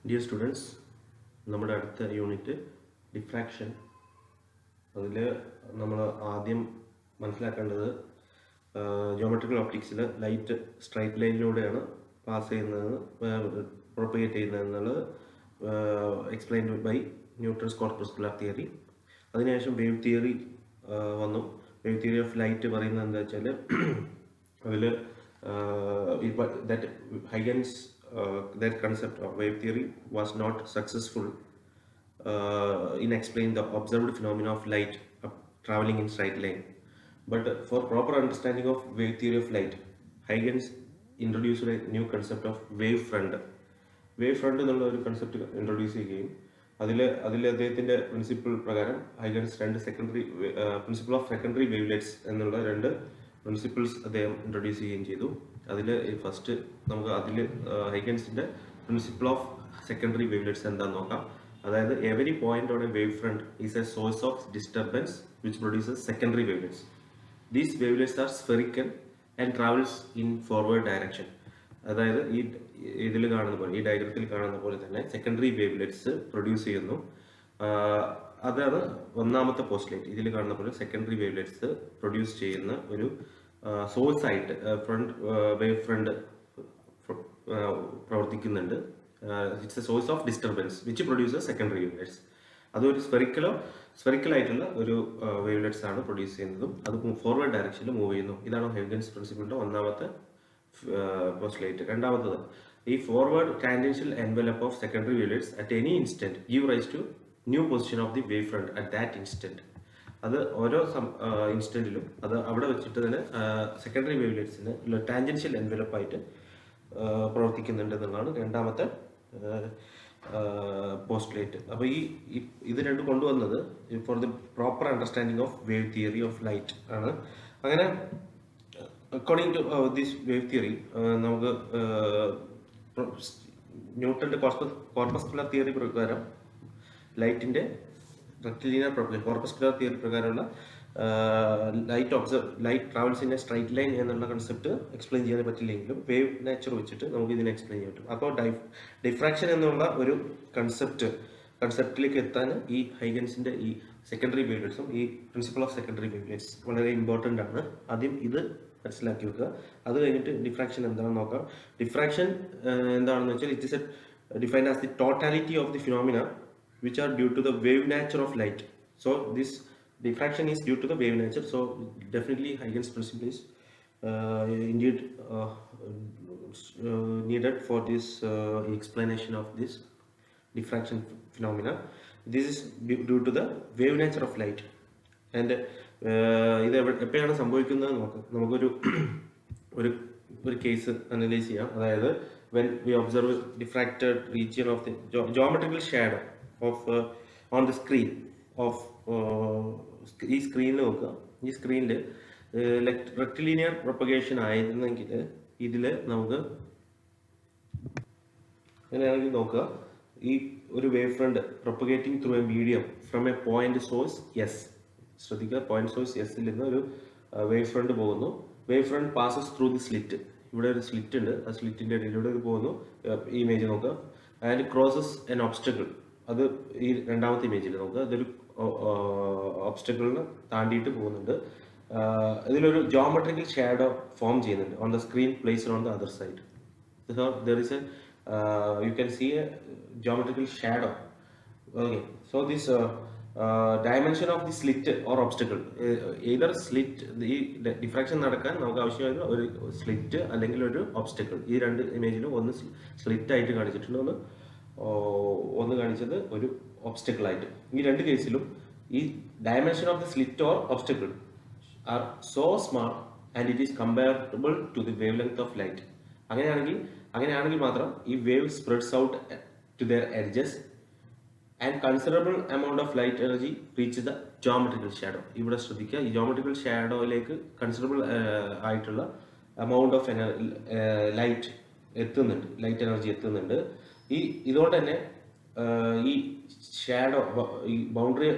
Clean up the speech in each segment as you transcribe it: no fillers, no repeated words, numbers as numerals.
Dear students, നമ്മുടെ അടുത്ത unit diffraction. അതിൽ നമ്മൾ ആദ്യം മനസ്സിലാക്കേണ്ടത് ജിയോമെട്രിക്കൽ ഓപ്റ്റിക്സിൽ ലൈറ്റ് സ്ട്രൈറ്റ് ലൈനിലൂടെയാണ് പാസ് ചെയ്യുന്നത്, പ്രൊപ്പഗേറ്റ് ചെയ്യുന്നതെന്നുള്ളത് explained by Newton's corpuscular theory. അതിനുശേഷം വേവ് തിയറി വന്നു. വേവ് തിയറി ഓഫ് ലൈറ്റ് പറയുന്നത് എന്താ വെച്ചാൽ അതിൽ that Huygens their concept of wave theory was not successful in explaining the observed phenomena of light traveling in straight line. But for proper understanding of wave theory of light, Huygens introduced a new concept of wave front. Wave front എന്നുള്ള ഒരു concept introduce ചെയ്യുകയും അതിൽ അദ്ദേഹത്തിൻ്റെ principle പ്രകാരം Huygens principle of secondary wavelets എന്നുള്ള രണ്ട് principles അദ്ദേഹം introduce ചെയ്യുകയും ചെയ്തു. അതിൽ ഫസ്റ്റ് നമുക്ക് ഹൈഗൻസിൻ്റെ പ്രിൻസിപ്പിൾ ഓഫ് സെക്കൻഡറി വേവ്ലെറ്റ്സ് എന്താണെന്ന് നോക്കാം. അതായത് every point on a wave front is a source of disturbance which produces secondary wavelets. These wavelets are spherical and travels in forward direction. അതായത് ഇതിൽ കാണുന്ന പോലെ, ഈ ഡയഗ്രത്തിൽ കാണുന്ന പോലെ തന്നെ സെക്കൻഡറി വേവ്ലെറ്റ്സ് പ്രൊഡ്യൂസ് ചെയ്യുന്നു. അതാണ് ഒന്നാമത്തെ പോസ്റ്റ്ലേറ്റ്. ഇതിൽ കാണുന്ന പോലെ സെക്കൻഡറി വേവ്ലെറ്റ്സ് പ്രൊഡ്യൂസ് ചെയ്യുന്ന ഒരു സോഴ്സ് ആയിട്ട് വേവ് ഫ്രണ്ട് പ്രവർത്തിക്കുന്നുണ്ട്. It's a source of disturbance which produces secondary wavelets. അതൊരു സ്ഫെറിക്കൽ ആയിട്ടുള്ള ഒരു വേവ്ലെറ്റ്സ് ആണ് പ്രൊഡ്യൂസ് ചെയ്യുന്നതും അത് ഫോർവേഡ് ഡയറക്ഷനിൽ മൂവ് ചെയ്യുന്നു. ഇതാണ് ഹ്യൂഗൻസ് പ്രിൻസിപ്പിളിന്റെ ഒന്നാമത്തെ പോസ്റ്റ്ലേറ്റ്. രണ്ടാമത്തത്, ഈ forward tangential envelope of secondary wavelets at any instant give rise to new position of the wave front at that instant. അത് ഓരോ ഇൻസ്റ്റന്റിലും അത് അവിടെ വെച്ചിട്ട് തന്നെ സെക്കൻഡറി വേവ്ലെറ്റ്സിന് ടാൻജൻഷ്യൽ എൻവലപ്പായിട്ട് പ്രവർത്തിക്കുന്നുണ്ട് എന്നുള്ളതാണ് രണ്ടാമത്തെ പോസ്റ്റ്ലേറ്റ്. അപ്പോൾ ഇത് രണ്ടും കൊണ്ടുവന്നത് for the proper understanding of wave theory of light ആണ്. അങ്ങനെ according to this wave theory നമുക്ക് ന്യൂട്ടന്റെ കോർപ്പസ്കുലർ തിയറി പ്രകാരം ലൈറ്റിന്റെ റെക്റ്റിലീനിയർ പ്രൊപ്പഗേഷൻ, കോർപ്പസ്കുലർ തിയറി പ്രകാരമുള്ള light travels in a straight line എന്നുള്ള കൺസെപ്റ്റ് എക്സ്പ്ലെയിൻ ചെയ്യാൻ പറ്റില്ലെങ്കിലും വേവ് നേച്ചർ വെച്ചിട്ട് നമുക്ക് ഇതിനെ എക്സ്പ്ലെയിൻ ചെയ്യാൻ പറ്റും. അപ്പോൾ ഡിഫ്രാക്ഷൻ എന്നുള്ള ഒരു കൺസെപ്റ്റിലേക്ക് എത്താൻ ഈ ഹൈഗൻസിന്റെ ഈ സെക്കൻഡറി വേവ്ലെറ്റ്സും ഈ പ്രിൻസിപ്പിൾ ഓഫ് സെക്കൻഡറി വേവ്ലെറ്റ്സ് വളരെ ഇമ്പോർട്ടൻ്റ് ആണ്. ആദ്യം ഇത് മനസ്സിലാക്കി വെക്കുക. അത് കഴിഞ്ഞിട്ട് ഡിഫ്രാക്ഷൻ എന്താണെന്ന് നോക്കാം. ഡിഫ്രാക്ഷൻ എന്താണെന്ന് വെച്ചാൽ it is defined as the totality of the phenomena which are due to the wave nature of light. So this diffraction is due to the wave nature. So definitely Huygens principle is indeed needed for this explanation of this diffraction phenomena. This is due to the wave nature of light. And ഇത് എപ്പോഴാണ് സംഭവിക്കുന്നത് നോക്കാം. നമുക്കൊരു case analyse ചെയ്യാം. അതായത് when we observe diffracted region of the geometrical shadow on the screen of ഈ സ്ക്രീനിൽ നോക്കുക. ഈ സ്ക്രീനിൽ റെക്റ്റിലീനിയർ പ്രൊപ്പഗേഷൻ ആയിരുന്നെങ്കിൽ ഇതിൽ നമുക്ക് അങ്ങനെയാണെങ്കിൽ നോക്കുക, ഈ ഒരു wave front propagating through a medium from a point source S. ശ്രദ്ധിക്കുക, പോയിന്റ് സോഴ്സ് എസിൽ നിന്ന് ഒരു വേവ് ഫ്രണ്ട് പോകുന്നു. Wave front passes through the slit. ഇവിടെ ഒരു സ്ലിറ്റ് ഉണ്ട്, ആ സ്ലിറ്റിന്റെ ഇടയിലൂടെ ഇത് പോകുന്നു. ഈ ഇമേജ് നോക്കുക. And crosses N obstacle. അത് ഈ രണ്ടാമത്തെ ഇമേജിൽ നോക്കുക. അതൊരു ഒബ്സ്റ്റക്കിളിന് താണ്ടിയിട്ട് പോകുന്നുണ്ട്. ഇതിലൊരു ജോമെട്രിക്കൽ ഷാഡോ ഫോം ചെയ്യുന്നുണ്ട് on the screen placed on the other side. So there is you can see a geometrical shadow. Okay, so this dimension of the slit or obstacle, either slit, ഈ diffraction നടക്കാൻ നമുക്ക് ആവശ്യമായത് ഒരു slit അല്ലെങ്കിൽ ഒരു obstacle. ഈ രണ്ട് ഇമേജിലും ഒന്ന് സ്ലിറ്റ് ആയിട്ട് കാണിച്ചിട്ടുണ്ട്, ഒന്ന് കാണിച്ചത് ഒരു ഒബ്സ്റ്റക്കിൾ ആയിട്ട്. ഈ രണ്ട് കേസിലും ഈ dimension of the slit or obstacle are so small and it is comparable to the wave length of light. അങ്ങനെയാണെങ്കിൽ മാത്രം ഈ wave spreads out to their edges and considerable amount of light energy reach the geometrical shadow. ഇവിടെ ശ്രദ്ധിക്കുക, ഈ geometrical ഷാഡോയിലേക്ക് considerable ആയിട്ടുള്ള amount of light energy എത്തുന്നുണ്ട്. ഇതുകൊണ്ട് തന്നെ ഈ ഷാഡോ, ഈ boundary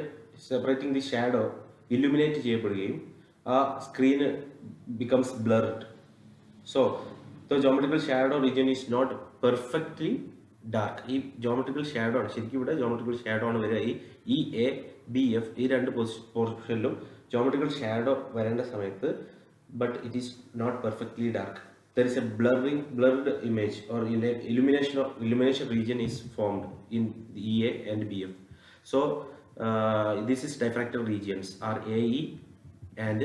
separating the shadow illuminate ചെയ്യപ്പെടുകയും ആ screen becomes blurred. So the geometrical shadow region is not perfectly dark. ഈ ജോമെട്രിക്കൽ ഷാഡോ ആണ് ശരിക്കും ഇവിടെ ജോമെട്രിക്കൽ ഷാഡോ ആണ് വരിക. ഈ എ ബി എഫ് ഈ രണ്ട് പോർഷനിലും ജോമെട്രിക്കൽ ഷാഡോ വരേണ്ട സമയത്ത് but it is not perfectly dark. There is a blurred image or illumination region is formed in the EA and BF. So this is diffracted regions are AE and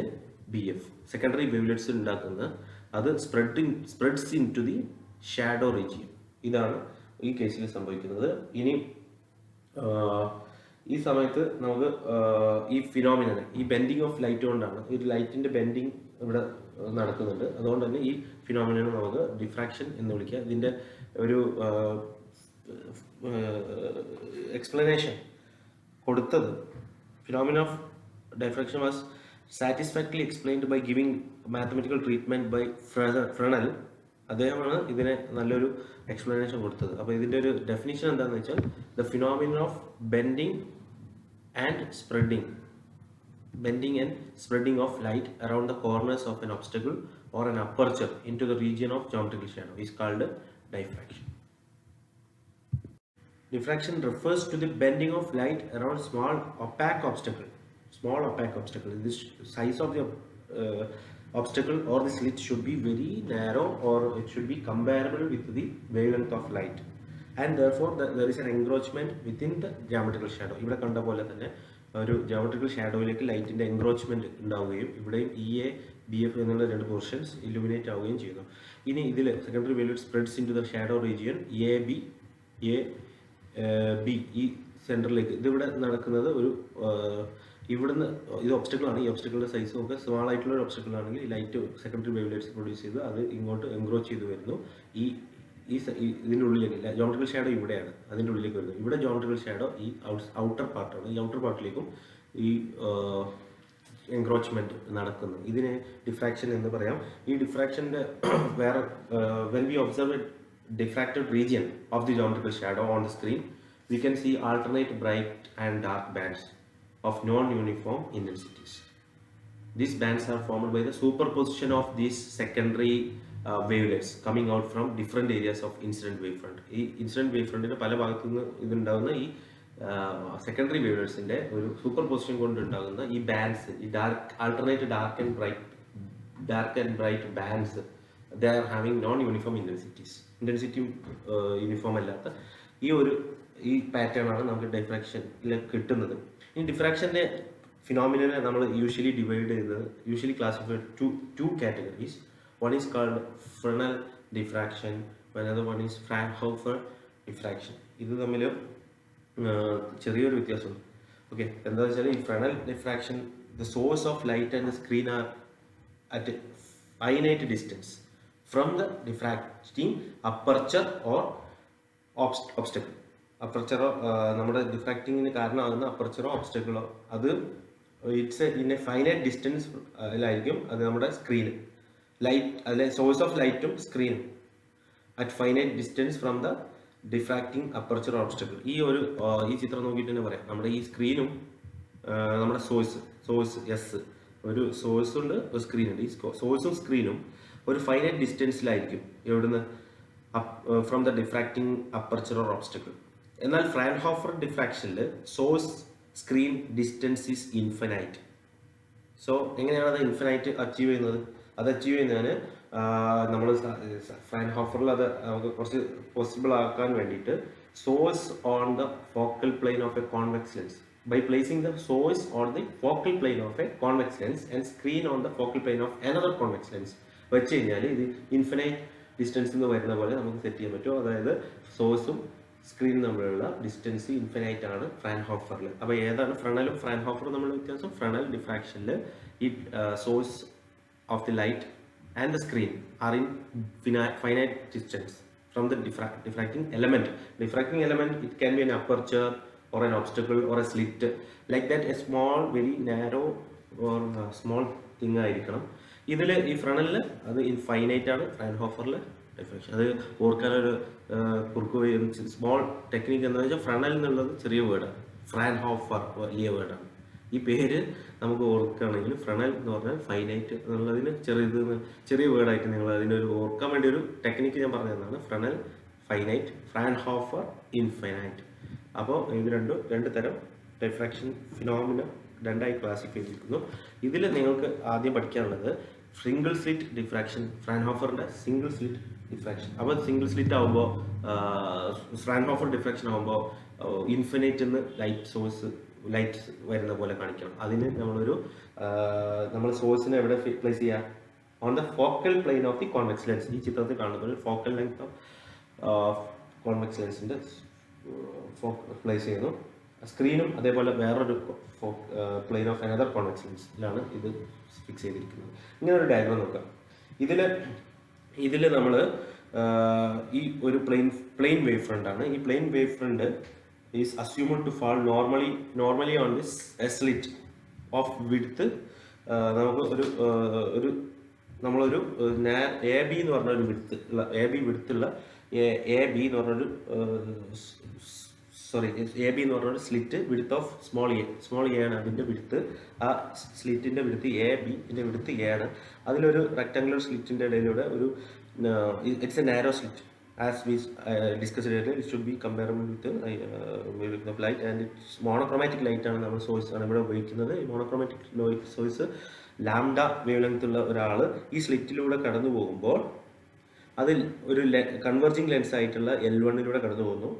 BF. Secondary wavelets ഉണ്ടാക്കുന്ന അത് spreads into the shadow region. ഇതാണ് ഈ കേസിൽ സംഭവിക്കുന്നത്. ഇനി ഈ സമയത്ത് നമുക്ക് ഈ ഫിനോമിനനെ ഈ ബെൻഡിങ് ഓഫ് ലൈറ്റ് കൊണ്ടാണ് ഈ ലൈറ്റിന്റെ ബെൻഡിങ് ഇവിടെ നടക്കുന്നുണ്ട്. അതുകൊണ്ട് തന്നെ ഈ ഫിനോമിനനെ നമുക്ക് ഡിഫ്രാക്ഷൻ എന്ന് വിളിക്കുക. ഇതിന്റെ ഒരു എക്സ്പ്ലനേഷൻ കൊടുത്തത് phenomena of diffraction was satisfactorily explained by giving mathematical treatment by Fresnel. അദ്ദേഹമാണ് ഇതിനെ നല്ലൊരു എക്സ്പ്ലനേഷൻ കൊടുത്തത്. അപ്പോൾ ഇതിൻ്റെ ഒരു ഡെഫിനിഷൻ എന്താണെന്ന് വെച്ചാൽ the phenomenon of bending and spreading of light around the corners of an obstacle or an aperture into the region of geometrical shadow is called diffraction. Diffraction refers to the bending of light around small opaque obstacle. This size of the obstacle or the slit should be very narrow or it should be comparable with the wavelength of light, and therefore there is an encroachment within the geometrical shadow. ഇവിടെ കണ്ട പോലെ തന്നെ ഒരു geometrical shadowയിലേക്ക് ലൈറ്റിന്റെ encroachment ഉണ്ടാവുകയും ഇവിടെയും EA BF എന്നുള്ള രണ്ട് പോർഷൻസ് ഇലുമിനേറ്റ് ആവുകയും ചെയ്യുന്നു. ഇനി ഇതിൽ secondary wavelet spreads into the shadow region AB ഈ സെൻറ്ററിലേക്ക്. ഇതിവിടെ നടക്കുന്നത് ഒരു ഇവിടുന്ന് ഇത് ഒബ്സ്റ്റക്കിൾ ആണ്. ഈ ഒബ്സ്റ്റക്കിളിന്റെ സൈസ് ഒക്കെ സ്മാൾ ആയിട്ടുള്ള ഒരു ഒബ്സ്റ്റക്കിൾ ആണെങ്കിൽ ലൈറ്റ് സെക്കൻഡറി വേവ്ലെറ്റ്സ് പ്രൊഡ്യൂസ് ചെയ്ത് അത് ഇങ്ങോട്ട് എൻക്രോച്ച് ചെയ്ത് വരുന്നു. ഇതിൻ്റെ ഉള്ളിലേക്ക് ജോമെട്രിക്കൽ ഷാഡോ ഇവിടെയാണ്, അതിൻ്റെ ഉള്ളിലേക്ക് വരുന്നത്. ഇവിടെ ജോമെട്രിക്കൽ ഷാഡോ ഈ ഔട്ടർ പാർട്ടാണ്. ഈ ഔട്ടർ പാർട്ടിലേക്കും ഈ എൻക്രോച്ച്മെന്റ് നടക്കുന്നു. ഇതിനെ ഡിഫ്രാക്ഷൻ എന്ന് പറയാം. ഈ ഡിഫ്രാക്ഷൻ്റെ വേറെ when we observe A diffracted region of the geometrical shadow on the screen, we can see alternate bright and dark bands of non-uniform intensities. These bands are formed by the superposition of these secondary wavelets coming out from different areas of incident wavefront. ഈ incident വേവ്ഫ്രണ്ടിന്റെ പല ഭാഗത്തുനിന്ന് ഇതുണ്ടാകുന്ന ഈ secondary വേവ്ലെറ്റ്സിന്റെ ഒരു super position കൊണ്ടുണ്ടാകുന്ന ഈ bands, ഈ alternate dark and bright bands, they are having non-uniform intensities. ഇന്റൻസിറ്റിയും uniform അല്ലാത്ത ഈ പാറ്റേൺ ആണ് നമുക്ക് ഡിഫ്രാക്ഷനിൽ കിട്ടുന്നത്. ഈ ഡിഫ്രാക്ഷന്റെ ഫിനോമിനനെ നമ്മൾ usually classified to categories. One is called final diffraction, another one is Fraunhofer diffraction. ഇത് തമ്മിൽ ചെറിയൊരു വ്യത്യാസമുണ്ട്. ഓക്കെ, എന്താ വെച്ചാൽ ഈ Fresnel diffraction the source of light and the screen are at finite distance from the diffracting aperture or obstacle. അപ്പർച്ചറോ നമ്മുടെ ഡിഫ്രാക്റ്റിങ്ങിന് കാരണമാകുന്ന അപ്പർച്ചറോ ഒബ്സ്റ്റക്കിളോ അത് ഇറ്റ്സ് ഇൻ എ ഫൈനൈറ്റ് ഡിസ്റ്റൻസിലായിരിക്കും. അത് നമ്മുടെ സ്ക്രീന് ലൈറ്റ്, അതിലെ സോഴ്സ് ഓഫ് ലൈറ്റും സ്ക്രീനും at finite distance from the diffracting aperture obstacle. ഈ ചിത്രം നോക്കിയിട്ട് തന്നെ പറയാം. നമ്മുടെ ഈ സ്ക്രീനും നമ്മുടെ സോഴ്സ് എസ്, ഒരു സോഴ്സ് ഉണ്ട്, ഒരു സ്ക്രീൻ ഉണ്ട്. ഈ സോഴ്സും സ്ക്രീനും ഒരു ഫൈനൈറ്റ് ഡിസ്റ്റൻസിലായിരിക്കും എവിടുന്ന് from the diffracting aperture or obstacle. എന്നാൽ ഫ്രാൻഹോഫർ ഡിഫ്രാക്ഷനിൽ source screen distance is infinite. So എങ്ങനെയാണ് അത് ഇൻഫിനൈറ്റ് അച്ചീവ് ചെയ്യുന്നത്? അത് അച്ചീവ് ചെയ്യുന്നതിന് നമ്മൾ ഫ്രാൻഹോഫറിൽ അത് നമുക്ക് കുറച്ച് പോസിബിൾ ആക്കാൻ വേണ്ടിയിട്ട് source on the focal plane of A convex lens, by placing the source on the focal plane of a convex lens and screen on the focal plane of another convex lens വെച്ച് കഴിഞ്ഞാൽ ഇത് infinite ഡിസ്റ്റൻസിൽ നിന്ന് വരുന്ന പോലെ നമുക്ക് set ചെയ്യാൻ പറ്റും. അതായത് സോഴ്സും സ്ക്രീനും തമ്മിലുള്ള ഡിസ്റ്റൻസ് ഇൻഫിനൈറ്റ് ആണ് ഫ്രാൻഹോഫറിൽ. അപ്പോൾ ഏതാണ് ഫ്രെനലും ഫ്രാൻഹോഫറും തമ്മിലുള്ള വ്യത്യാസം? ഫ്രെനൽ ഡിഫ്രാക്ഷനിൽ ഈ source of the light and the screen are in finite distance from the diffracting element. Diffracting element, it can be an aperture or an obstacle or a slit, like that. A small, very narrow or small thing ആയിരിക്കണം. ഇതിൽ ഈ ഫ്രെനലിൽ അത് infinite ആണ്, ഫ്രാൻഹോഫറിൽ diffraction. അത് ഓർക്കാനൊരു small technique എന്താണെന്ന് വെച്ചാൽ final എന്നുള്ളത് ചെറിയ വേർഡാണ്, ഫ്രാൻഹോഫർ വലിയ വേർഡാണ്. ഈ പേര് നമുക്ക് ഓർക്കുകയാണെങ്കിൽ ഫ്രെനൽ എന്ന് പറഞ്ഞാൽ ഫൈനൈറ്റ് എന്നുള്ളതിന് ചെറിയ വേർഡായിട്ട് നിങ്ങൾ അതിനൊരു ഓർക്കാൻ വേണ്ടി ഒരു ടെക്നിക്ക് ഞാൻ പറഞ്ഞു തന്നതാണ്. Fresnel finite, Fraunhofer infinite. അപ്പോൾ ഇത് രണ്ട് തരം ഡിഫ്രാക്ഷൻ ഫിനോമിന രണ്ടായി ക്ലാസിഫൈ ചെയ്തിരിക്കുന്നു. ഇതിൽ നിങ്ങൾക്ക് ആദ്യം പഠിക്കാനുള്ളത് സിംഗിൾ സ്ലിറ്റ് ഡിഫ്രാക്ഷൻ, ഫ്രാൻഹോഫറിൻ്റെ സിംഗിൾ സ്ലിറ്റ് ഡിഫ്രാക്ഷൻ. അപ്പോൾ സിംഗിൾ സ്ലിറ്റ് ആകുമ്പോൾ ഫ്രാൻഹോഫർ ഡിഫ്രാക്ഷൻ ആകുമ്പോൾ ഇൻഫിനൈറ്റ് എന്ന് ലൈറ്റ് വരുന്ന പോലെ കാണിക്കണം. അതിന് നമ്മൾ സോഴ്സിനെ എവിടെ പ്ലേസ് ചെയ്യുക? On the focal plane of the convex lens. ഈ ചിത്രത്തിൽ കാണുന്നത് ഫോക്കൽ ലെങ്ത് ഓഫ് കോൺവെക്സ് ലെൻസിൻ്റെ പ്ലേസ് ചെയ്യുന്നു. സ്ക്രീനും അതേപോലെ വേറൊരു പ്ലെയിൻ ഓഫ് അനദർ കോൺവെക്സ് ലെൻസിലാണ് ഇത് ഫിക്സ് ചെയ്തിരിക്കുന്നത്. ഇങ്ങനെ ഒരു ഡയഗ്രാം നോക്കാം. ഇതിൽ നമ്മൾ ഈ ഒരു പ്ലെയിൻ വേവ് ഫ്രണ്ട് ആണ്. ഈ plane wave front is assumed to fall normally on this slit of width. നമുക്ക് നമ്മളൊരു എ ബി എന്ന് പറഞ്ഞൊരു വിഡ്ത്തുള്ള എ ബി എന്ന് പറഞ്ഞൊരു slit width of small A ആണ് അതിൻ്റെ വിഡ്ത്ത്. ആ സ്ലിറ്റിൻ്റെ വിഡ്ത്ത് വിഡ്ത്ത് എ ആണ്. അതിലൊരു റെക്ടാങ്കുലർ സ്ലിറ്റിൻ്റെ ഇടയിലൂടെ it's A narrow slit. As we discussed earlier, it should be comparable with the light, and it's monochromatic light ആണ് നമ്മൾ സോഴ്സ് ആണ് ഇവിടെ ഉപയോഗിക്കുന്നത്. ഈ monochromatic source lambda wave length ഉള്ള ഒരാൾ ഈ സ്ലിറ്റിലൂടെ കടന്നു പോകുമ്പോൾ അതിൽ ഒരു കൺവെർജിങ് ലെൻസ് ആയിട്ടുള്ള L1 കടന്നു പോകുന്നു.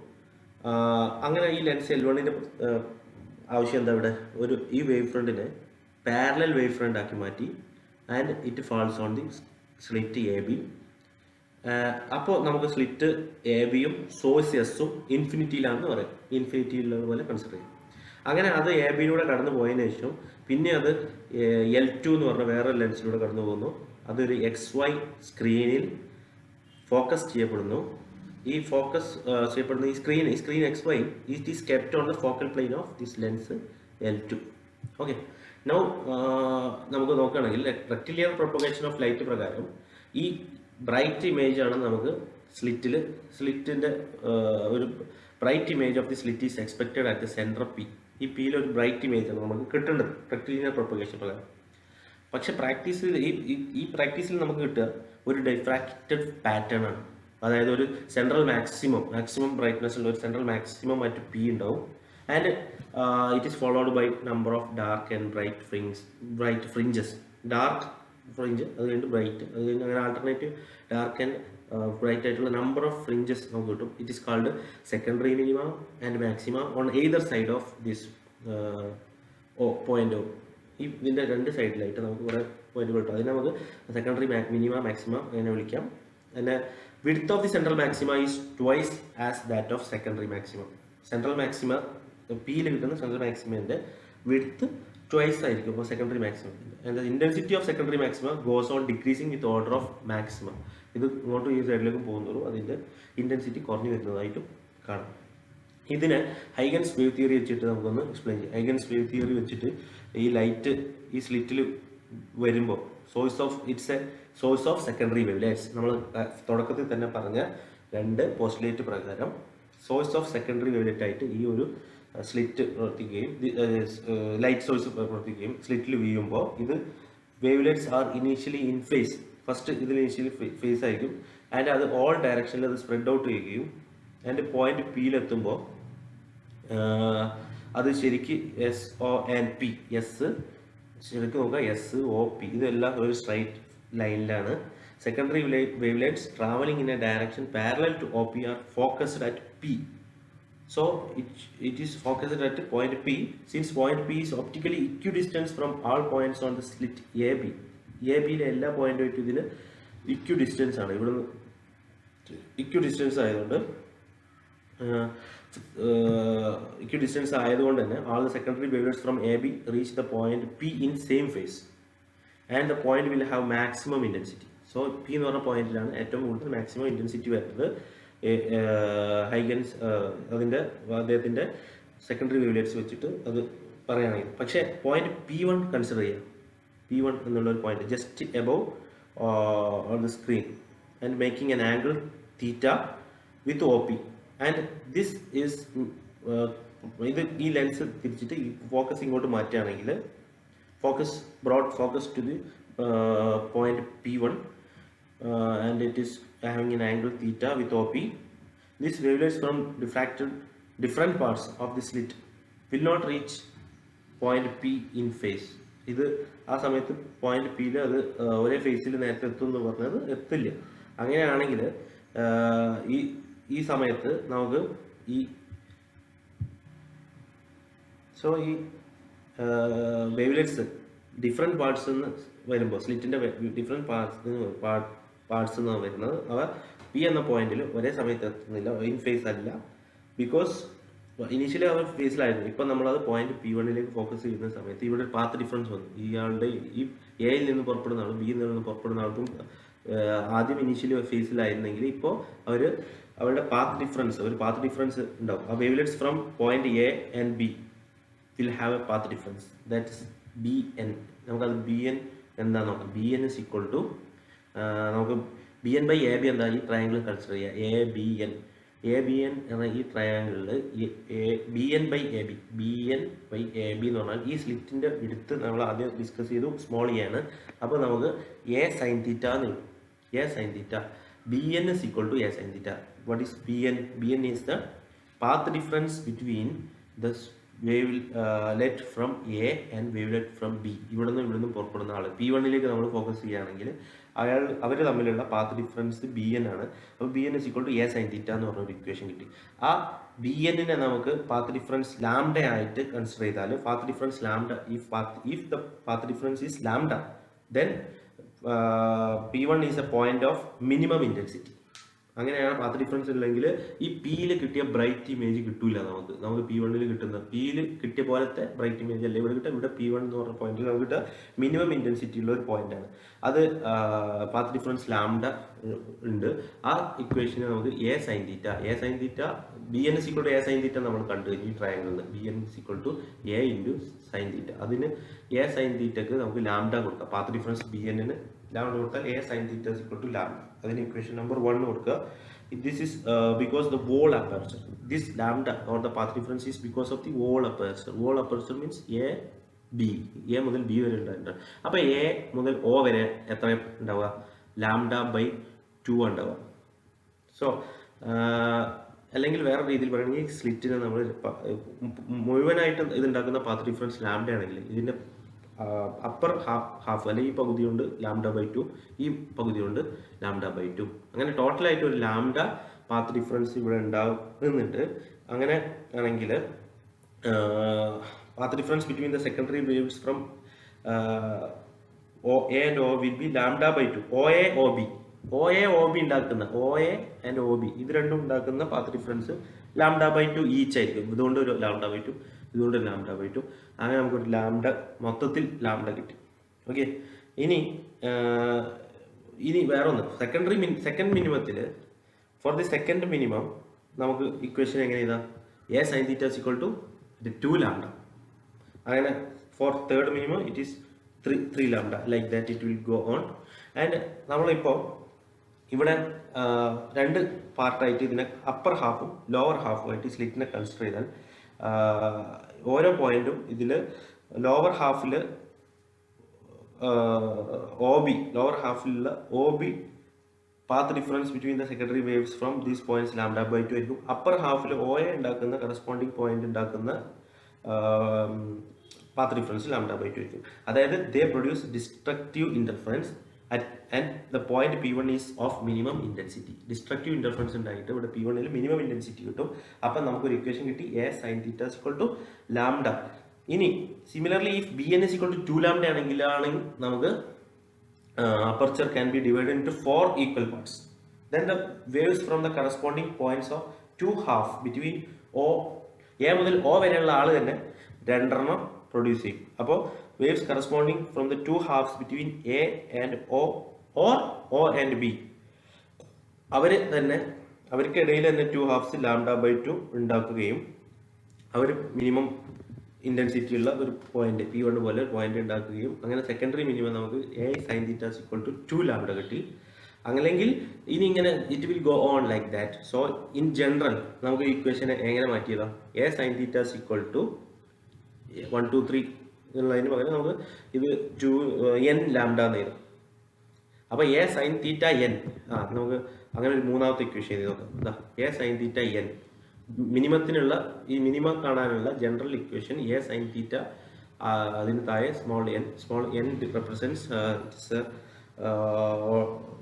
അങ്ങനെ ഈ ലെൻസ് L1 ആവശ്യം എന്താ? ഇവിടെ ഈ വേവ് ഫ്രണ്ടിനെ പാരലൽ വേവ് ഫ്രണ്ട് ആക്കി മാറ്റി, and it false on the slit A B. അപ്പോൾ നമുക്ക് സ്ലിറ്റ് എ ബിയും സോഴ്സ് എസും ഇൻഫിനിറ്റിയിലാണെന്ന് പറയും. ഇൻഫിനിറ്റിയിലുള്ള പോലെ കൺസിഡർ ചെയ്യും. അങ്ങനെ അത് എ ബിയിലൂടെ കടന്നു പോയതിനു ശേഷം പിന്നെ അത് L2 എന്ന് പറഞ്ഞ വേറെ ലെൻസിലൂടെ കടന്നു പോകുന്നു. അതൊരു XY സ്ക്രീനിൽ ഫോക്കസ് ചെയ്യപ്പെടുന്നു. ഈ ഫോക്കസ് ചെയ്യപ്പെടുന്ന ഈ screen XY it is kept on the focal plane of this lens L2. Okay, now നമുക്ക് നോക്കുകയാണെങ്കിൽ റെക്റ്റിലിയർ പ്രൊപ്പഗേഷൻ ഓഫ് ലൈറ്റ് പ്രകാരം ഈ ബ്രൈറ്റ് ഇമേജ് ആണ് നമുക്ക് സ്ലിറ്റിൻ്റെ ഒരു bright image of the slit is expected at the centre P. ഈ പിയിൽ ഒരു ബ്രൈറ്റ് ഇമേജ് ആണ് നമുക്ക് കിട്ടേണ്ടത് റെക്റ്റിലിയർ പ്രൊപ്പഗേഷൻ പ്രകാരം. പക്ഷെ ഈ പ്രാക്ടീസിൽ നമുക്ക് കിട്ടുക ഒരു ഡിഫ്രാക്റ്റഡ് പാറ്റേൺ ആണ്. അതായത് ഒരു സെൻട്രൽ മാക്സിമം ബ്രൈറ്റ്നസ് ഉള്ള ഒരു സെൻട്രൽ മാക്സിമം ആയിട്ട് പി ഉണ്ടാവും. And it is followed by number of dark and bright fringes. Dark fringe, അത് കഴിഞ്ഞിട്ട് ബ്രൈറ്റ്, അത് കഴിഞ്ഞ് അങ്ങനെ ആൾട്ടർനേറ്റീവ് ഡാർക്ക് ആൻഡ് ബ്രൈറ്റ് ആയിട്ടുള്ള നമ്പർ ഓഫ് ഫ്രിഞ്ചസ് നമുക്ക് കിട്ടും. It is called secondary minima and maxima on either side of this point. ഇതിൻ്റെ രണ്ട് സൈഡിലായിട്ട് നമുക്ക് കുറേ പോയിന്റുകൾ കിട്ടും. അതിനെ നമുക്ക് സെക്കൻഡറി മിനിമ മാക്സിമ അങ്ങനെ വിളിക്കാം. പിന്നെ width of the central maxima is twice as that of secondary maxima. Central maxima പിയിൽ കിട്ടുന്ന സെൻട്രൽ മാക്സിമൻ്റെ വിഡ്ത്ത് ട്വൈസ് ആയിരിക്കും അപ്പോൾ secondary maximum. And the intensity of secondary maxima goes on decreasing with order of maximum. ഇത് ഇങ്ങോട്ട് ഈ സൈഡിലേക്ക് പോകുന്നതോറും അതിൻ്റെ intensity കുറഞ്ഞു വരുന്നതായിട്ടും കാണാം. ഇതിനെ ഹൈഗൻസ് വേവ് തിയറി വെച്ചിട്ട് നമുക്കൊന്ന് എക്സ്പ്ലെയിൻ ചെയ്യാം. ഹൈഗൻസ് വേവ് തിയറി വെച്ചിട്ട് ഈ ലൈറ്റ് ഈ സ്ലിറ്റിൽ വരുമ്പോൾ it's a source of secondary wave lights. നമ്മൾ തുടക്കത്തിൽ തന്നെ പറഞ്ഞ രണ്ട് പോസ്റ്റുലേറ്റ് പ്രകാരം source of secondary wave light ആയിട്ട് ഈ ഒരു സ്ലിറ്റ് പ്രവർത്തിക്കുകയും ലൈറ്റ് സോഴ്സ് പ്രവർത്തിക്കുകയും സ്ലിറ്റിൽ വീഴുമ്പോൾ ഇത് wave lights are initially in phase. First ഇതിൽ ഇനീഷ്യലി ഫേസ് ആയിരിക്കും. ആൻഡ് അത് ഓൾ ഡയറക്ഷനിൽ അത് സ്പ്രെഡ് ഔട്ട് ചെയ്യുകയും ആൻഡ് പോയിന്റ് പിയിലെത്തുമ്പോൾ അത് ശരിക്ക് SONP ശരിക്കും നോക്കുക SOP ഇതെല്ലാം ഒരു സ്ട്രൈറ്റ് ലൈനിലാണ്. Secondary wave lights travelling in a direction parallel to OP are focused at P. So it is focused at point P, since point P is optically equidistant from all points on the slit AB. ABയിലെ എല്ലാ പോയിന്റുമായിട്ടും ഇതിന് ഇക്വിഡിസ്റ്റൻസ് ആണ്. ഇവിടുന്ന് ഇക്വിഡിസ്റ്റൻസ് ആയതുകൊണ്ട് തന്നെ all the secondary wavelets from AB reach the point P in same phase, and the point will have maximum intensity. So P എന്ന് പറഞ്ഞ പോയിന്റിലാണ് ഏറ്റവും കൂടുതൽ മാക്സിമം ഇൻറ്റൻസിറ്റി വരുന്നത്. ഹൈഗൻസ് അദ്ദേഹത്തിൻ്റെ സെക്കൻഡറി വേവ്ലെറ്റ്സ് വെച്ചിട്ട് അത് പറയുകയാണെങ്കിൽ. പക്ഷേ പോയിന്റ് P1 കൺസിഡർ ചെയ്യാം. P1 എന്നുള്ളൊരു point just above on the screen and making an angle theta with OP. And this is ഈ ലെൻസ് തിരിച്ചിട്ട് ഈ ഫോക്കസ് ഇങ്ങോട്ട് മാറ്റുകയാണെങ്കിൽ broad focus to the point P1 and it is having an angle theta with OP. These wavelets from diffracted different parts of the slit will not reach point P in phase. ഇത് ആ സമയത്ത് point പിയിൽ അത് ഒരേ ഫേസിൽ നേരത്തെ എത്തും എന്ന് പറഞ്ഞത് എത്തില്ല. അങ്ങനെയാണെങ്കിൽ ഈ ഈ സമയത്ത് നമുക്ക് ഈ ഈ വേവ്ലെറ്റ്സ് ഡിഫറെൻറ്റ് പാർട്സ് നിന്ന് വരുമ്പോൾ സ്ലിറ്റിൻ്റെ ഡിഫറെൻറ്റ് പാർട്സ് നിന്ന് വരുന്നത് അവ പി എന്ന പോയിന്റിൽ ഒരേ സമയത്ത് എത്തുന്നില്ല, ഇൻ ഫേസ് അല്ല. ബിക്കോസ് ഇനീഷ്യലി അവർ ഫേസിലായിരുന്നു. ഇപ്പം നമ്മളത് പോയിന്റ് പി വണ്ണിലേക്ക് ഫോക്കസ് ചെയ്യുന്ന സമയത്ത് ഇവിടെ പാത്ത് ഡിഫറൻസ് വന്നു. ഇയാളുടെ ഈ എയിൽ നിന്ന് പുറപ്പെടുന്ന ആളും ബിയിൽ നിന്ന് പുറപ്പെടുന്ന ആൾക്കും ആദ്യം ഇനീഷ്യലി ഫേസിലായിരുന്നെങ്കിൽ ഇപ്പോൾ അവരുടെ പാത്ത് ഡിഫറൻസ് ഉണ്ടാവും. ആ wavelets from point A and B will have a path difference, that is bn. നമുക്കത് bn എന്താന്ന് നോക്കാം. bn is equal to നമുക്ക് bn by ab എന്താ, ഈ ട്രയാങ്കിൾ കൺസിഡർ ചെയ്യുക. abn എന്ന ഈ ട്രയാങ്കിളിൽ bn by ab എന്ന് പറഞ്ഞാൽ ഈ സ്ലിറ്റിൻ്റെ എടുത്ത് നമ്മൾ ആദ്യം ഡിസ്കസ് ചെയ്തു സ്മോൾ എ ആണ്. അപ്പോൾ നമുക്ക് a sin theta എന്ന് എഴുതും. a sin theta bn is equal to a sin theta. What is bn is the path difference between the wavelet from A and wavelet from B. ഇവിടുന്ന് പുറപ്പെടുന്ന ആൾ P1ലേക്ക് നമ്മൾ focus ചെയ്യുകയാണെങ്കിൽ അവർ തമ്മിലുള്ള പാത്ത് ഡിഫറൻസ് BN ആണ്. അപ്പോൾ BN is equal to A sin theta എന്ന് പറഞ്ഞൊരു equation കിട്ടി. ആ BN-നെ നമുക്ക് പാത്ത് ഡിഫറൻസ് ലാംഡ ആയിട്ട് കൺസിഡർ ചെയ്താൽ path difference lambda, if the path difference is lambda, then P1 is a point of minimum intensity. അങ്ങനെയാണ് പാത്ത് ഡിഫറൻസ് ഉണ്ടെങ്കിൽ ഈ പിയിൽ കിട്ടിയ ബ്രൈറ്റ് ഇമേജ് കിട്ടൂല. നമുക്ക് P1 കിട്ടുന്ന പിയിൽ കിട്ടിയ പോലത്തെ ബ്രൈറ്റ് ഇമേജ് അല്ല ഇവിടെ കിട്ടുക. ഇവിടെ P1 എന്ന് പറഞ്ഞ പോയിന്റിൽ നമുക്ക് കിട്ടുക മിനിമം ഇന്റൻസിറ്റി ഉള്ള ഒരു പോയിന്റാണ്. അത് പാത്ത് ഡിഫറൻസ് ലാംഡ ഉണ്ട്. ആ ഇക്വേഷന് നമുക്ക് A sin theta BN is equal to A sin theta നമ്മൾ കണ്ടു ഈ ട്രയാങ്കിളിൽ. BN is equal to A into sin theta. അതിന് A sin thetaക്ക് നമുക്ക് ലാംഡ കൊടുക്കാം. പാത്ത് ഡിഫറൻസ് BN-ന് ലാംഡ കൊടുത്താൽ A sin theta is equal to lambda. അതിന് equation number 1 കൊടുക്കുക. This is because the wall aperture. This lambda or the path difference is because of the wall aperture. Wall aperture means A മുതൽ B വരെ ഉണ്ടായിട്ടുണ്ട്. അപ്പോൾ A മുതൽ O വരെ എത്ര ഉണ്ടാവുക? λ/2 ഉണ്ടാവുക. സോ അല്ലെങ്കിൽ വേറെ രീതിയിൽ പറയുകയാണെങ്കിൽ സ്ലിറ്റിനെ നമ്മൾ മുഴുവനായിട്ട് ഇതുണ്ടാക്കുന്ന പാത്ത് ഡിഫറൻസ് ലാംഡ ആണെങ്കിൽ ഇതിൻ്റെ അപ്പർ ഹാഫ് അല്ലെങ്കിൽ ഈ പകുതി കൊണ്ട് λ/2, ഈ പകുതി കൊണ്ട് λ/2. അങ്ങനെ ടോട്ടലായിട്ട് ഒരു ലാംഡ പാത്ത് ഡിഫറൻസ് ഇവിടെ ഉണ്ടാകുന്നുണ്ട്. അങ്ങനെ ആണെങ്കിൽ path difference between the secondary waves from A and O will be λ/2. OA OB ഉണ്ടാക്കുന്ന OA and OB ഇത് രണ്ടും ഉണ്ടാക്കുന്ന പാത്ത് ഡിഫറൻസ് λ/2 ഈച്ച് ആയിരിക്കും. ഇതുകൊണ്ട് ഒരു λ/2, ഇതുകൊണ്ട് λ/2. അങ്ങനെ നമുക്കൊരു ലാംഡ മൊത്തത്തിൽ ലാംഡ കിട്ടി. ഓക്കെ, ഇനി വേറൊന്ന് സെക്കൻഡ് മിനിമത്തിൽ ഫോർ ദി സെക്കൻഡ് മിനിമം നമുക്ക് ഇക്വേഷൻ എങ്ങനെ എഴുതാം? A sin theta is equal to 2 lambda. അങ്ങനെ for third minimum it is 3 lambda. Like that it will go on. And നമ്മളിപ്പോൾ ഇവിടെ രണ്ട് പാർട്ടായിട്ട് ഇതിനെ അപ്പർ ഹാഫും ലോവർ ഹാഫും ആയിട്ട് സ്ലിറ്റിനെ കൺസിഡർ ചെയ്താൽ ഓരോ പോയിന്റും ഇതിൽ lower Hafil lower ഹാഫിലുള്ള OB path difference between the secondary waves from these points λ/2 ആയിരിക്കും. അപ്പർ ഹാഫിൽ OA ഉണ്ടാക്കുന്ന കറസ്പോണ്ടിങ് പോയിന്റ് ഉണ്ടാക്കുന്ന പാത്ത് ഡിഫറൻസ് λ/2 ആയിരിക്കും. അതായത് ദേ produce destructive interference and the point P1 is of minimum intensity. Destructive interference ഉണ്ടായിട്ട് ഇവിടെ P1 minimum intensity കിട്ടും. അപ്പം നമുക്കൊരു ഇക്വേഷൻ കിട്ടി A sin theta is equal to lambda. ഇനി similarly if BN is equal to 2 lambda ആണെങ്കിൽ നമുക്ക് aperture can be divided into 4 equal parts. Then the waves from the corresponding points of 2 half between A മുതൽ O വരെയുള്ള ആൾ തന്നെ രണ്ടെണ്ണം produce ചെയ്യും. അപ്പോൾ waves corresponding from the 2 halves between A and O or O and B അവർക്കിടയിൽ തന്നെ 2 halves λ/2 ഉണ്ടാക്കുകയും അവർ minimum intensity ഉള്ള ഒരു പോയിന്റ് P1 പോലെ ഒരു പോയിന്റ് ഉണ്ടാക്കുകയും അങ്ങനെ സെക്കൻഡറി മിനിമം നമുക്ക് A sin theta is equal to 2 lambda കിട്ടി. അങ്ങനെങ്കിൽ ഇനി ഇങ്ങനെ it will go on like that. So in general നമുക്ക് ഇക്വേഷൻ എങ്ങനെ മാറ്റിയതാ? A sin theta is equal to 1 2 3 എന്നുള്ളതിന് പകരം നമുക്ക് ഇത് n lambda എന്ന് എഴുതാം. അപ്പോൾ A sin theta n നമുക്ക് അങ്ങനെ ഒരു മൂന്നാമത്തെ ഇക്വേഷൻ എഴുതി നോക്കാം. എന്താ എ സൈൻ തീറ്റ എൻ മിനിമത്തിനുള്ള ഈ മിനിമം കാണാനുള്ള general equation a sine theta, അതിന് താഴെ small n represents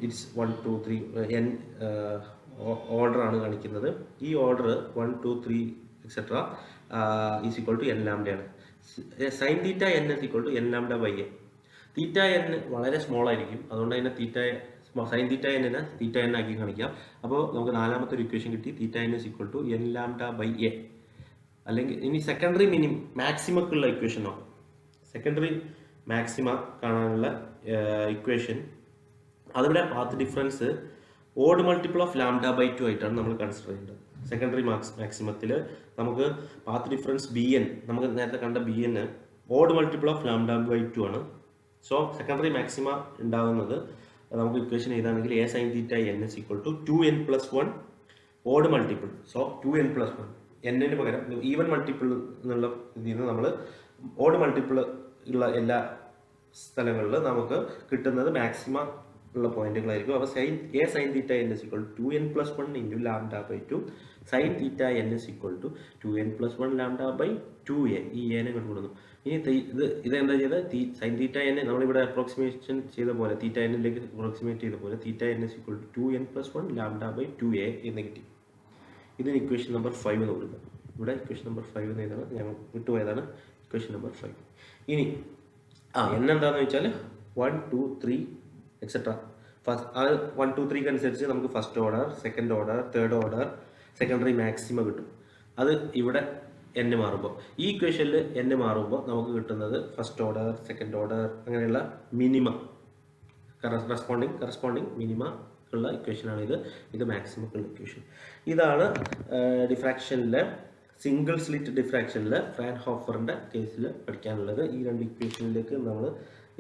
it's 1 2 3 n order ആണ് കാണിക്കുന്നത്. ഈ order 1 2 3 etcetera is equal to n ലാംഡയാണ്. Sine theta N is equal to n lambda by a. Theta n വളരെ സ്മോൾ ആയിരിക്കും, അതുകൊണ്ട് തന്നെ സൈൻ തീറ്റ എന്നിനെ തീറ്റ എൻ ആക്കി കാണിക്കാം. അപ്പോൾ നമുക്ക് നാലാമത്തെ ഒരു ഇക്വേഷൻ കിട്ടി, theta N is equal to n lambda by a. അല്ലെങ്കിൽ ഇനി സെക്കൻഡറി മാക്സിമക്കുള്ള ഇക്വേഷൻ നോക്കാം. സെക്കൻഡറി മാക്സിമ കാണാനുള്ള ഇക്വേഷൻ, അതിവിടെ path difference odd multiple of lambda by 2 ആയിട്ടാണ് നമ്മൾ കൺസിഡർ ചെയ്യേണ്ടത്. സെക്കൻഡറി മാക്സിമത്തിൽ നമുക്ക് പാത്ത് ഡിഫറൻസ് ബി എൻ, നമുക്ക് നേരത്തെ കണ്ട b n odd multiple of lambda by 2 ആണ്. സോ സെക്കൻഡറി മാക്സിമ ഉണ്ടാകുന്നത് നമുക്ക് ഇക്വേഷൻ എഴുതാണെങ്കിൽ a sine theta N is equal to 2n + 1 odd multiple. So 2n + 1 എന്നിന് പകരം ഈവൻ മൾട്ടിപ്പിൾ എന്നുള്ള ഇതിൽ നിന്ന് നമ്മൾ ഓഡ് മൾട്ടിപ്പിൾ ഉള്ള എല്ലാ സ്ഥലങ്ങളിൽ നമുക്ക് കിട്ടുന്നത് മാക്സിമ ഉള്ള പോയിന്റുകളായിരിക്കും. അപ്പോൾ a sine theta N is equal to 2n + 1 into lambda by 2 sine theta N is equal to 2n + 1 lambda by 2a. ഈ എനെ കണ്ടുകൊടുക്കുന്നു. ഇനി ഇതെന്താ ചെയ്തത്, സൈൻ തീറ്റ എൻ നമ്മളിവിടെ അപ്രോക്സിമേഷൻ ചെയ്ത പോലെ തീറ്റ എന്നിലേക്ക് അപ്രോക്സിമേറ്റ് ചെയ്ത പോലെ theta N is equal to 2n + 1 lambda by 2a എന്ന് കിട്ടി. ഇതിന് ഇക്വേഷൻ നമ്പർ 5 എന്ന് കൊടുക്കുക. ഇവിടെ ഇക്വേഷൻ നമ്പർ 5 എന്ന് എഴുതാണ്, ഞാൻ വിട്ടുപോയതാണ് ഇക്വേഷൻ നമ്പർ 5. ഇനി എൻ എന്താണെന്ന് വെച്ചാൽ 1 2 3 എക്സെട്ര. അത് 1 2 3 അനുസരിച്ച് നമുക്ക് first order, second order, third order, secondary maximum കിട്ടും. അത് ഇവിടെ n മാറുമ്പോൾ, ഈ ഇക്വേഷനിൽ n മാറുമ്പോൾ നമുക്ക് കിട്ടുന്നത് ഫസ്റ്റ് ഓർഡർ, സെക്കൻഡ് ഓർഡർ, അങ്ങനെയുള്ള മിനിമ കറസ്പോണ്ടിങ് മിനിമ ഉള്ള ഇക്വേഷനാണ് ഇത് മാക്സിമക്കുള്ള ഇക്വേഷൻ. ഇതാണ് ഡിഫ്രാക്ഷനിലെ സിംഗിൾ സ്ലിറ്റ് ഡിഫ്രാക്ഷനിൽ ഫ്രാൻഹോഫറിൻ്റെ കേസിൽ പഠിക്കാനുള്ളത്. ഈ രണ്ട് ഇക്വേഷനിലേക്ക് നമ്മൾ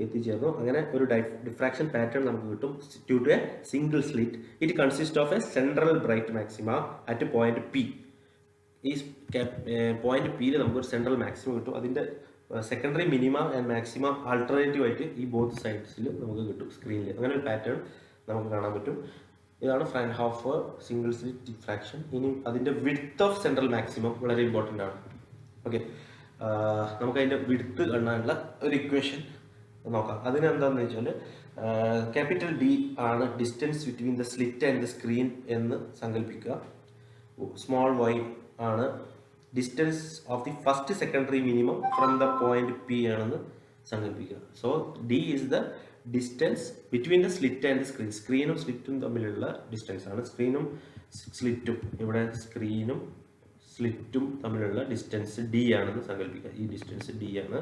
എത്തിച്ചേർന്നു. അങ്ങനെ ഒരു ഡിഫ്രാക്ഷൻ പാറ്റേൺ നമുക്ക് കിട്ടും. Due to a single slit it consist of a central bright maxima at point P. ഈ പോയിന്റ് പിയിൽ നമുക്കൊരു സെൻട്രൽ മാക്സിമം കിട്ടും. അതിൻ്റെ secondary minima and maxima alternative ആയിട്ട് ഈ ബോത്ത് സൈഡ്സിൽ നമുക്ക് കിട്ടും സ്ക്രീനിൽ. അങ്ങനെ ഒരു പാറ്റേൺ നമുക്ക് കാണാൻ പറ്റും. ഇതാണ് ഫ്രാൻഹോഫർ സിംഗിൾ സ്ലിറ്റ് ഡിഫ്രാക്ഷൻ. ഇനി അതിൻ്റെ വിഡ്ത്ത് ഓഫ് സെൻട്രൽ മാക്സിമം വളരെ ഇമ്പോർട്ടൻ്റ് ആണ്. ഓക്കെ, നമുക്ക് അതിൻ്റെ വിഡ്ത്ത് കാണാനുള്ള ഒരു ഇക്വേഷൻ നോക്കാം. അതിനെന്താണെന്ന് വെച്ചാൽ ക്യാപിറ്റൽ ഡി ആണ് distance between the slit and the screen എന്ന് സങ്കല്പിക്കുക. സ്മോൾ വൈ ആണ് distance of the first secondary minimum from the point P ആണെന്ന് സങ്കല്പിക്കുക. So D is the distance between the slit and the screen. സ്ക്രീനും സ്ലിറ്റും തമ്മിലുള്ള distance ആണ്. സ്ക്രീനും സ്ലിറ്റും, ഇവിടെ സ്ക്രീനും സ്ലിറ്റും തമ്മിലുള്ള ഡിസ്റ്റൻസ് ഡി ആണെന്ന് സങ്കല്പിക്കുക. ഈ ഡിസ്റ്റൻസ് ഡി ആണ്.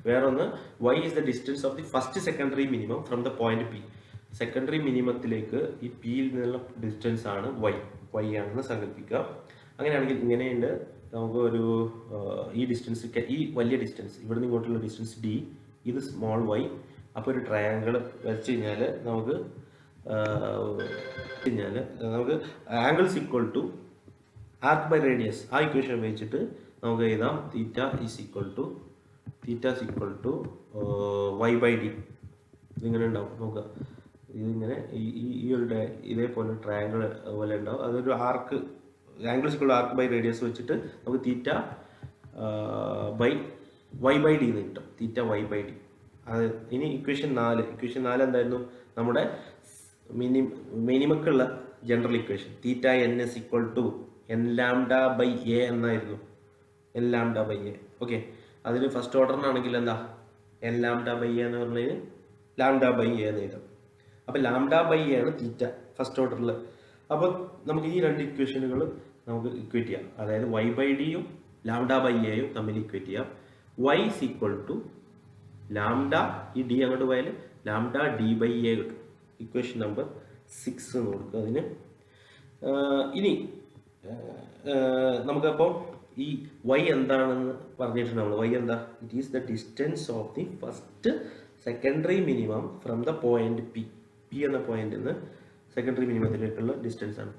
വേറൊന്ന് y is the distance of the first secondary minimum from the point P. Secondary മിനിമത്തിലേക്ക് ഈ പിയിൽ നിന്നുള്ള ഡിസ്റ്റൻസ് ആണ് വൈ ആണെന്ന് സങ്കല്പിക്കുക. അങ്ങനെയാണെങ്കിൽ ഇങ്ങനെയുണ്ട്. നമുക്ക് ഒരു ഈ ഡിസ്റ്റൻസ്, ഈ വലിയ ഡിസ്റ്റൻസ് ഇവിടെ നിന്ന് ഇങ്ങോട്ടുള്ള ഡിസ്റ്റൻസ് ഡി, ഇത് സ്മോൾ വൈ. അപ്പോൾ ഒരു ട്രയാങ്കിൾ വരച്ച് കഴിഞ്ഞാൽ നമുക്ക് angles equal to arc by radius. ആ ഇക്വേഷൻ ഉപയോഗിച്ചിട്ട് നമുക്ക് എഴുതാം theta is equal to Y by D. ഇതിങ്ങനെ ഉണ്ടാവും. നോക്കുക, ഇതിങ്ങനെ ഈ ഒരു ഇതേപോലെ ട്രയാങ്കിൾ പോലെ ഉണ്ടാവും. അതൊരു arc, angles equal arc by radius വെച്ചിട്ട് നമുക്ക് theta by y by D എന്ന് കിട്ടും. Theta y by D. അത് ഇനി ഇക്വേഷൻ 4 എന്തായിരുന്നു? നമ്മുടെ മിനിമക്കുള്ള general equation theta N is equal to n lambda by a എന്നായിരുന്നു. N lambda by a. Okay, അതിൽ ഫസ്റ്റ് ഓർഡറിനാണെങ്കിൽ എന്താ എൻ ലാംഡ ബൈ എ എന്ന് പറഞ്ഞതിന് ലാംഡ ബൈ എ എന്ന് എഴുതാം. അപ്പോൾ ലാംഡ ബൈ എ ആണ് തീറ്റ ഫസ്റ്റ് ഓർഡറിൽ. അപ്പോൾ നമുക്ക് ഈ രണ്ട് ഇക്വേഷനുകൾ നമുക്ക് ഇക്വേറ്റ് ചെയ്യാം. അതായത് വൈ ബൈ ഡിയും ലാംഡ ബൈ എയും തമ്മിൽ ഇക്വേറ്റ് ചെയ്യാം. Y is equal to lambda, ഈ ഡി അങ്ങോട്ട് പോയാൽ ലാംഡ ഡി ബൈ എ കിട്ടും. ഇക്വേഷൻ നമ്പർ 6 എന്ന് കൊടുക്കുക അതിന്. ഇനി നമുക്കപ്പോൾ ഈ വൈ എന്താണെന്ന് പറഞ്ഞിട്ടുണ്ട് നമ്മൾ. വൈ എന്താ? It is the distance of the first secondary minimum from the point P. P എന്ന പോയിന്റിൽ നിന്ന് സെക്കൻഡറി മിനിമത്തിലേക്കുള്ള ഡിസ്റ്റൻസ് ആണ്.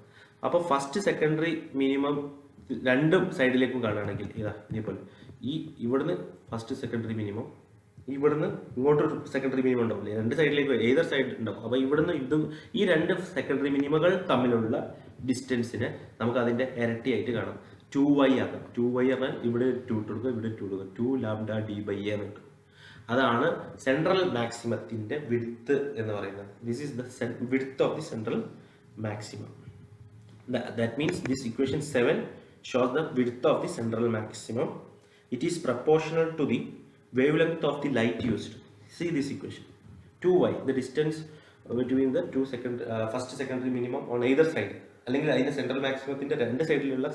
അപ്പോൾ ഫസ്റ്റ് സെക്കൻഡറി മിനിമം രണ്ടും സൈഡിലേക്കും കാണുകയാണെങ്കിൽ ഇതേപോലെ ഇവിടുന്ന് ഫസ്റ്റ് സെക്കൻഡറി മിനിമം, ഇവിടുന്ന് ഇങ്ങോട്ടൊരു സെക്കൻഡറി മിനിമം ഉണ്ടാവില്ലേ, രണ്ട് സൈഡിലേക്ക് ഏതൊരു സൈഡ് ഉണ്ടാവും. അപ്പോൾ ഇവിടുന്ന് ഈ രണ്ട് സെക്കൻഡറി മിനിമകൾ തമ്മിലുള്ള ഡിസ്റ്റൻസിനെ നമുക്ക് അതിൻ്റെ ഇരട്ടിയായിട്ട് കാണാം. 2y ആക്കാം. 2y പറഞ്ഞാൽ ഇവിടെ 2 ഇട്ട് കൊടുക്കുക, ഇവിടെ 2 കൊടുക്കുക. 2 ലാംഡ d ബൈ എ എന്ന് കിട്ടും. അതാണ് സെൻട്രൽ മാക്സിമത്തിൻ്റെ വിഡ്ത്ത് എന്ന് പറയുന്നത്. This is the width of the central maximum. That means this equation 7 shows the width of the central maximum. It is proportional to the wavelength of the light used. See this equation. 2y, the distance between the first secondary minimum on either side. അല്ലെങ്കിൽ അതിൻ്റെ central മാക്സിമത്തിൻ്റെ രണ്ട് സൈഡിലുള്ള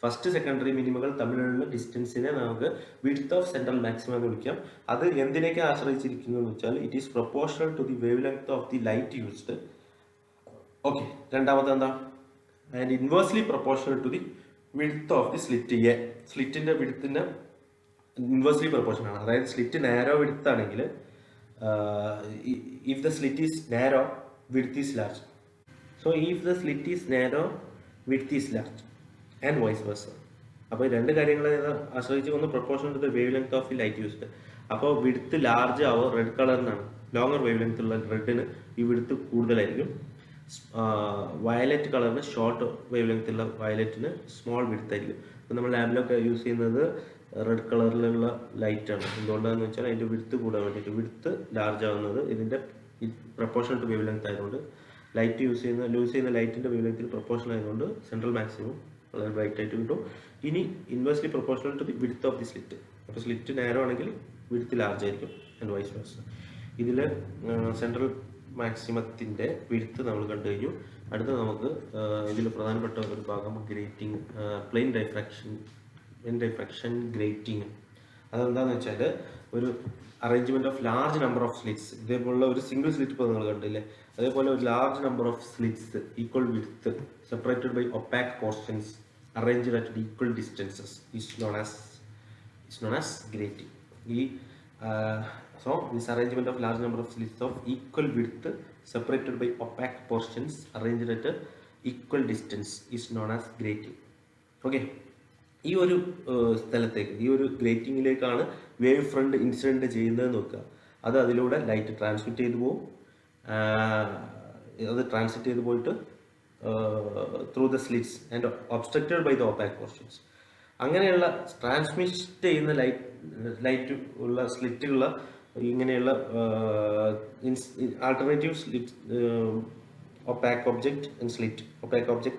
first secondary മിനിമകൾ തമ്മിലുള്ള ഡിസ്റ്റൻസിനെ നമുക്ക് width of central maximum എന്ന് വിളിക്കാം. അത് എന്തിനേക്ക് ആശ്രയിച്ചിരിക്കുന്നു എന്ന് വെച്ചാൽ it is proportional to the wave length of the light used. Okay, രണ്ടാമത്തെ എന്താ? And inversely proportional to the width of the slit a. സ്ലിറ്റിൻ്റെ വിഡ്ത്തിന് ഇൻവേഴ്സ്ലി പ്രൊപ്പോർഷൻ ആണ്. അതായത് സ്ലിറ്റ് നാരോ വിഡ്ത്ത് ആണെങ്കിൽ if the slit is narrow width is large. So if the slit is narrow width is large and vice versa. അപ്പോൾ രണ്ട് കാര്യങ്ങളെ ആശ്രയിച്ച് ഒന്ന് proportion to the wave length of the light used. അപ്പോൾ width large ആവോ red കളറിനാണ്. Longer wave length ഉള്ള റെഡിന് ഈ width കൂടുതലായിരിക്കും. വയലറ്റ് കളറിന് ഷോർട്ട് വേവ് ലെങ്ത് ഉള്ള വയലറ്റിന് സ്മോൾ വിഡ്ത്ത് ആയിരിക്കും. അപ്പോൾ നമ്മൾ ലാബിലൊക്കെ യൂസ് ചെയ്യുന്നത് റെഡ് കളറിലുള്ള ലൈറ്റാണ്. എന്തുകൊണ്ടാണെന്ന് വെച്ചാൽ അതിൻ്റെ വിഡ്ത്ത് കൂടാൻ വേണ്ടിയിട്ട്. വിഡ്ത്ത് ലാർജ് ആവുന്നത് ഇതിൻ്റെ പ്രൊപ്പോർഷണൽ ടു വേവ് ലെങ്ത് ആയതുകൊണ്ട്, ലൈറ്റ് യൂസ് ചെയ്യുന്ന ലൈറ്റിൻ്റെ വേവ് ലെങ്ത്തിൽ പ്രൊപ്പോർഷണൽ ആയതുകൊണ്ട് സെൻട്രൽ മാക്സിമം വളരെ ബ്രൈറ്റ് ആയിട്ട് കിട്ടും. ഇനി inversely proportional to the width of the slit. അപ്പോൾ സ്ലിറ്റ് നാരോ ആണെങ്കിൽ വിഡ്ത്ത് ലാർജ് ആയിരിക്കും ആൻഡ് വൈസ് വേഴ്സ. ഇതിൽ സെൻട്രൽ മാക്സിമത്തിൻ്റെ വിഡ്ത്ത് നമ്മൾ കണ്ടു കഴിഞ്ഞു. അടുത്ത നമുക്ക് ഇതിൽ പ്രധാനപ്പെട്ട ഒരു ഭാഗം ഗ്രേറ്റിംഗ്, പ്ലെയിൻ ഡൈഫ്രാക്ഷൻ ഗ്രേറ്റിംഗ്. അതെന്താണെന്ന് വെച്ചാൽ ഒരു arrangement of large number of slits. ഇതേപോലുള്ള ഒരു സിംഗിൾ സ്ലിറ്റ് ഇപ്പോൾ നിങ്ങൾ കണ്ടില്ലേ, അതേപോലെ ഒരു large number of slits equal width separated by opaque portions arranged at equal distances is known as grating. So this arrangement of large number of slits of equal width separated by opaque portions arranged at a equal distance is known as grating. Okay, ഈ ഒരു സ്ഥലത്തേക്ക്, ഈ ഒരു ഗ്രേറ്റിങ്ങിലേക്കാണ് wave front incident ചെയ്യുന്നത് നോക്കുക. അത് അതിലൂടെ light transmit ചെയ്തു പോകും. അത് ട്രാൻസ്മിറ്റ് ചെയ്ത് പോയിട്ട് through the slits and obstructed by the opaque portions. അങ്ങനെയുള്ള ട്രാൻസ്മിറ്റ് ചെയ്യുന്ന ലൈറ്റ് ഉള്ള സ്ലിറ്റുള്ള ഇങ്ങനെയുള്ള alternative slit, opaque object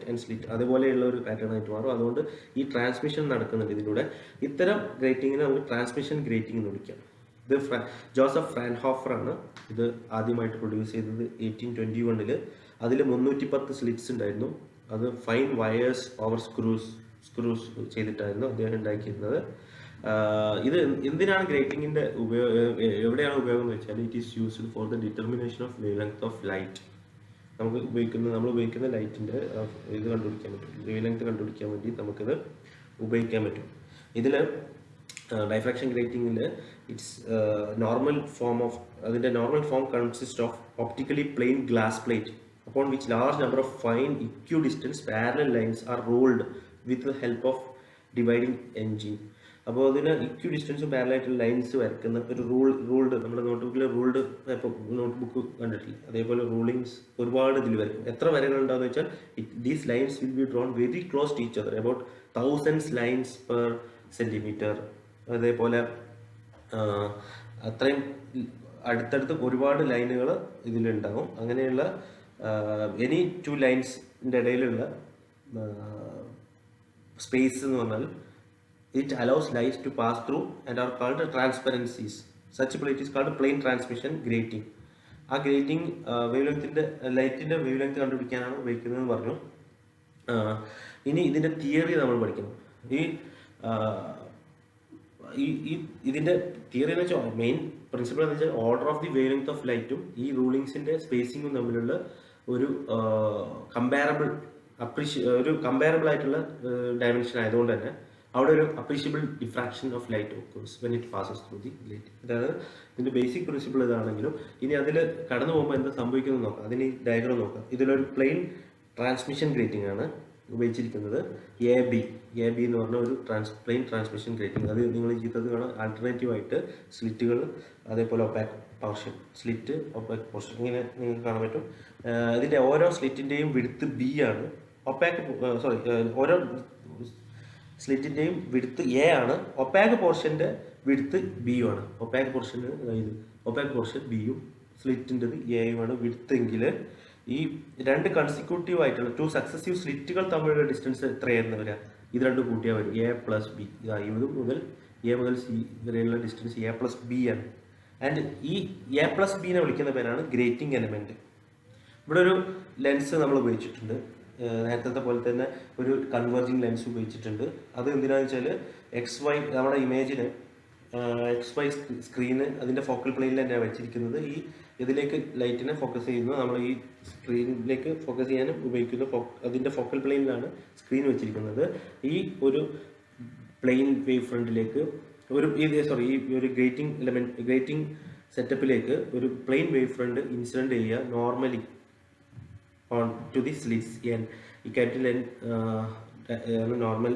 and slit അതുപോലെയുള്ള ഒരു പാറ്റേൺ ആയിട്ട് മാറും. അതുകൊണ്ട് ഈ ട്രാൻസ്മിഷൻ നടക്കുന്നുണ്ട് ഇതിലൂടെ. ഇത്തരം ഗ്രേറ്റിങ്ങിനെ നമുക്ക് ട്രാൻസ്മിഷൻ ഗ്രേറ്റിംഗ് എന്ന് വിളിക്കാം. ഇത് ജോസഫ് ഫ്രാൻഹോഫറാണ് ഇത് ആദ്യമായിട്ട് പ്രൊഡ്യൂസ് ചെയ്തത് 1821. അതിൽ 310 സ്ലിറ്റ്സ് ഉണ്ടായിരുന്നു. അത് ഫൈൻ വയേഴ്സ് ഓവർ സ്ക്രൂസ് ചെയ്തിട്ടായിരുന്നു അദ്ദേഹം ഉണ്ടാക്കിയിരുന്നത്. ഇത് എന്തിനാണ് ഗ്രേറ്റിങ്ങിൻ്റെ എവിടെയാണ് ഉപയോഗം എന്ന് വെച്ചാൽ it is used for the determination of wave length of light. നമ്മൾ ഉപയോഗിക്കുന്ന ലൈറ്റിൻ്റെ ഇത് കണ്ടുപിടിക്കാൻ പറ്റും, വേവ് ലെങ്ത് കണ്ടുപിടിക്കാൻ വേണ്ടി നമുക്കിത് ഉപയോഗിക്കാൻ പറ്റും. ഇതിൽ ഡൈഫ്രാക്ഷൻ ഗ്രേറ്റിങ്ങിൽ ഇറ്റ്സ് അതിൻ്റെ normal form consist of optically plane glass plate upon which large number of fine equidistant parallel lines are rolled with the help of dividing engine. അപ്പോൾ അതിന് ഇക്വിഡിസ്റ്റൻസും പാരലായിട്ടുള്ള ലൈൻസ് വരയ്ക്കുന്ന ഒരു റൂൾഡ് നമ്മുടെ നോട്ട്ബുക്കിൽ റൂൾഡ് നോട്ട്ബുക്ക് കണ്ടിട്ടില്ല, അതേപോലെ rulings ഒരുപാട് ഇതിൽ വരയ്ക്കും. എത്ര വരകൾ ഉണ്ടാകുന്ന വെച്ചാൽ these lines will be drawn very close to each other, about 1000 lines per centimetre. അതേപോലെ അത്രയും അടുത്തടുത്ത് ഒരുപാട് ലൈനുകൾ ഇതിലുണ്ടാകും. അങ്ങനെയുള്ള എനി 2 ലൈൻസിൻ്റെ ഇടയിലുള്ള സ്പേസ് എന്ന് പറഞ്ഞാൽ it allows light to pass through and are called transparencies. Such plate is called plane transmission grating. ആ ഗ്രേറ്റിംഗ് ലൈറ്റിൻ്റെ വേവ് ലെങ്ത് കണ്ടുപിടിക്കാനാണ് ഉപയോഗിക്കുന്നതെന്ന് പറഞ്ഞു. ഇനി ഇതിൻ്റെ തിയറി നമ്മൾ പഠിക്കണം. ഇതിൻ്റെ തിയറി എന്ന് വെച്ചാൽ മെയിൻ പ്രിൻസിപ്പിൾ എന്ന് വെച്ചാൽ order of the wave length of ലൈറ്റും ഈ റൂളിങ്സിൻ്റെ സ്പേസിങ്ങും തമ്മിലുള്ള ഒരു കമ്പാരബിൾ ആയിട്ടുള്ള ഡയമെൻഷൻ ആയതുകൊണ്ട് തന്നെ അവിടെ ഒരു appreciable diffraction of light occurs when it passes through the light. അതായത് ഇതിൻ്റെ ബേസിക് പ്രിൻസിപ്പിൾ ഇതാണെങ്കിലും ഇനി അതിൽ കടന്നു പോകുമ്പോൾ എന്താ സംഭവിക്കുന്നത് നോക്കാം. അതിന് ഈ ഡയഗ്രം നോക്കാം. ഇതിലൊരു പ്ലെയിൻ ട്രാൻസ്മിഷൻ ഗ്രേറ്റിംഗ് ആണ്. ഉപയോഗിച്ചിരിക്കുന്നത് എ ബി എന്ന് പറഞ്ഞ ഒരു പ്ലെയിൻ ട്രാൻസ്മിഷൻ ഗ്രേറ്റിംഗ്. അത് നിങ്ങൾ ചെയ്തത് കാണാം. ആൾട്ടർനേറ്റീവായിട്ട് സ്ലിറ്റുകൾ, അതേപോലെ opaque portion, slit opaque portion ഇങ്ങനെ നിങ്ങൾക്ക് കാണാൻ പറ്റും. ഇതിൻ്റെ ഓരോ സ്ലിറ്റിൻ്റെയും വിഡ്ത്ത് ബി ആണ്. ഓരോ സ്ലിറ്റിൻ്റെയും വിഡ്ത്ത് എ ആണ്. ഒപ്പാക് പോർഷൻ്റെ വിഡ്ത്ത് ബിയും ആണ്. ഒപ്പാക് പോർഷൻ ബിയും സ്ലിറ്റിൻ്റെത് എയുമാണ് വിഡ്ത്ത് എങ്കിൽ ഈ രണ്ട് കൺസിക്യൂട്ടീവ് ആയിട്ടുള്ള 2 സക്സസീവ് സ്ലിറ്റുകൾ തമ്മിലുള്ള ഡിസ്റ്റൻസ് എത്രയായിരുന്നു വരിക? ഇത് രണ്ടും കൂട്ടിയാൽ വരും എ പ്ലസ് ബി. ഇത് മുതൽ എ മുതൽ സി വരെയുള്ള ഡിസ്റ്റൻസ് എ പ്ലസ് ബി ആണ്. ആൻഡ് ഈ എ പ്ലസ് ബിനെ വിളിക്കുന്ന പേരാണ് ഗ്രേറ്റിംഗ് എലമെൻറ്റ്. ഇവിടെ ഒരു ലെൻസ് നമ്മൾ ഉപയോഗിച്ചിട്ടുണ്ട്. നേരത്തെ പോലെ തന്നെ ഒരു കൺവെർജിങ് ലെൻസ് ഉപയോഗിച്ചിട്ടുണ്ട്. അത് എന്തിനാണെന്ന് വെച്ചാൽ XY നമ്മുടെ ഇമേജിന് XY സ്ക്രീന് അതിൻ്റെ ഫോക്കൽ പ്ലെയിനിൽ തന്നെയാണ് വെച്ചിരിക്കുന്നത്. ഈ ഇതിലേക്ക് ലൈറ്റിനെ ഫോക്കസ് ചെയ്യുന്നു. നമ്മൾ ഈ സ്ക്രീനിലേക്ക് ഫോക്കസ് ചെയ്യാനും ഉപയോഗിക്കുന്ന അതിൻ്റെ ഫോക്കൽ പ്ലെയിനിലാണ് സ്ക്രീൻ വെച്ചിരിക്കുന്നത്. ഈ ഒരു പ്ലെയിൻ വേവ് ഫ്രണ്ടിലേക്ക് ഈ ഒരു ഗ്രേറ്റിംഗ് സെറ്റപ്പിലേക്ക് ഒരു പ്ലെയിൻ വേവ് ഫ്രണ്ട് ഇൻസിഡൻറ്റ് ചെയ്യുക normally on to the slits N. ഈ ക്യാപിറ്റൽ എൻ നോർമൽ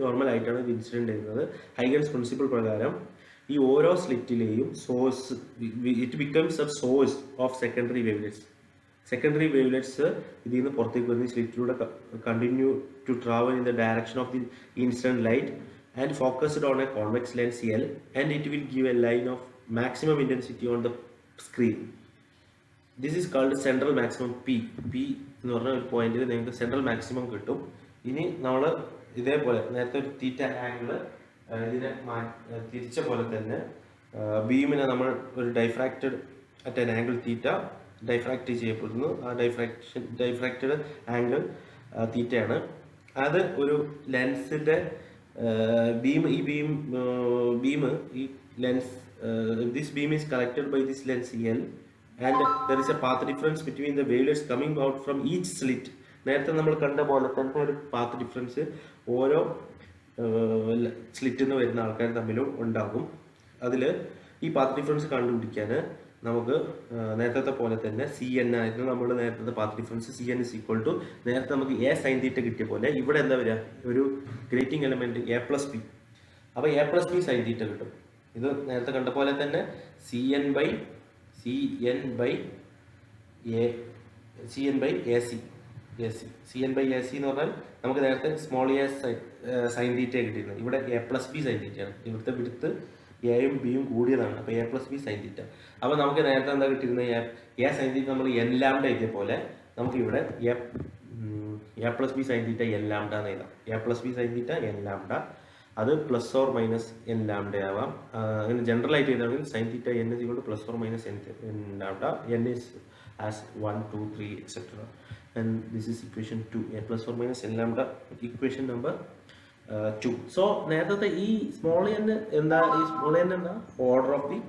നോർമലായിട്ടാണ് ഇത് ഇൻസിഡൻറ്റ് ചെയ്യുന്നത്. ഹൈഗൻസ് പ്രിൻസിപ്പിൾ പ്രകാരം ഈ ഓരോ സ്ലിറ്റിലെയും source it becomes a source of secondary wavelets. Secondary wavelets ഇതിൽ നിന്ന് പുറത്തേക്ക് വരുന്ന സ്ലിറ്റിലൂടെ continue to travel in the direction of the incident light and focused on a convex lens L and it will give a line of maximum intensity on the screen. This is called central maximum P എന്ന് പറഞ്ഞ ഒരു പോയിന്റിൽ നിങ്ങൾക്ക് central maximum കിട്ടും. ഇനി നമ്മൾ ഇതേപോലെ നേരത്തെ ഒരു തീറ്റ ആംഗിൾ ഇതിനെ തിരിച്ച പോലെ തന്നെ ബീമിനെ നമ്മൾ ഒരു diffracted at an angle theta diffract ചെയ്യപ്പെടുന്നു. ആ ഡൈഫ്രാക്റ്റഡ് ആംഗിൾ തീറ്റയാണ്. അത് ഒരു ലെൻസിൻ്റെ ഈ lens this beam is collected by this lens L and there is a path difference between the wavelets coming out from each slit. നേരത്തെ നമ്മൾ കണ്ട പോലെ തന്നെ ഒരു പാത്ത് ഡിഫറൻസ് ഓരോ സ്ലിറ്റിൽ നിന്ന് വരുന്ന ആൾക്കാർ തമ്മിലും ഉണ്ടാകും. അതിൽ ഈ പാത്ത് ഡിഫറൻസ് കണ്ടുപിടിക്കാൻ നമുക്ക് നേരത്തെ പോലെ തന്നെ CN ആയിരുന്നു നമ്മൾ നേരത്തെ path difference. CN is equal to നേരത്തെ നമുക്ക് A sin θ കിട്ടിയ പോലെ ഇവിടെ എന്താ വരിക? ഒരു grating element A plus B. അപ്പോൾ A plus B sin θ കിട്ടും. ഇത് നേരത്തെ കണ്ട പോലെ തന്നെ CN by AC എന്ന് പറഞ്ഞാൽ നമുക്ക് നേരത്തെ സ്മോൾ എ സൈൻ തീറ്റ കിട്ടിയിരുന്നത്. ഇവിടെ A plus B സൈൻ തീറ്റയാണ്. ഇവിടുത്തെ വിടുത്ത് എയും ബിയും കൂടിയതാണ്. അപ്പോൾ A plus B സൈൻ തീറ്റ. അപ്പോൾ നമുക്ക് നേരത്തെ എന്താ കിട്ടിയിരുന്നത്? A സൈൻ തീറ്റ നമ്മൾ n ലാംഡ എഴുതിയ പോലെ നമുക്ക് ഇവിടെ A plus B sine theta n lambda എന്ന് എഴുതാം. A plus B sine theta n lambda. അത് plus or minus N lambda ആവാം. അങ്ങനെ ജനറൽ ആയിട്ട് ചെയ്താണെങ്കിൽ sine theta N is equal to plus or minus N lambda. N is as 1, 2, 3 etcetera. And this is equation 2. A plus or minus N lambda equation number 2. So നേരത്തെ ഈ small N എന്താ? Order of the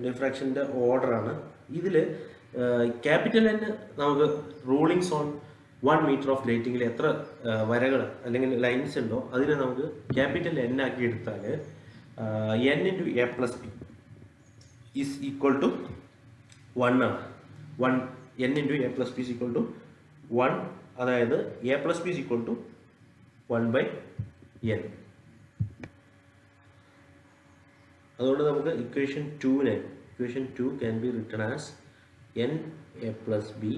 ഡിഫ്രാക്ഷൻ്റെ ഓർഡറാണ്. ഇതിൽ capital N നമുക്ക് rulings on 1 metre of ഗ്രേറ്റിംഗിൽ എത്ര വരകൾ അല്ലെങ്കിൽ lines ഉണ്ടോ അതിനെ നമുക്ക് ക്യാപിറ്റൽ N ആക്കി എടുത്താൽ n into A plus B is equal to 1 ആണ്. n into A plus B is equal to 1. അതായത് A plus B is equal to 1/n. അതുകൊണ്ട് നമുക്ക് equation 2 can be written as n A plus B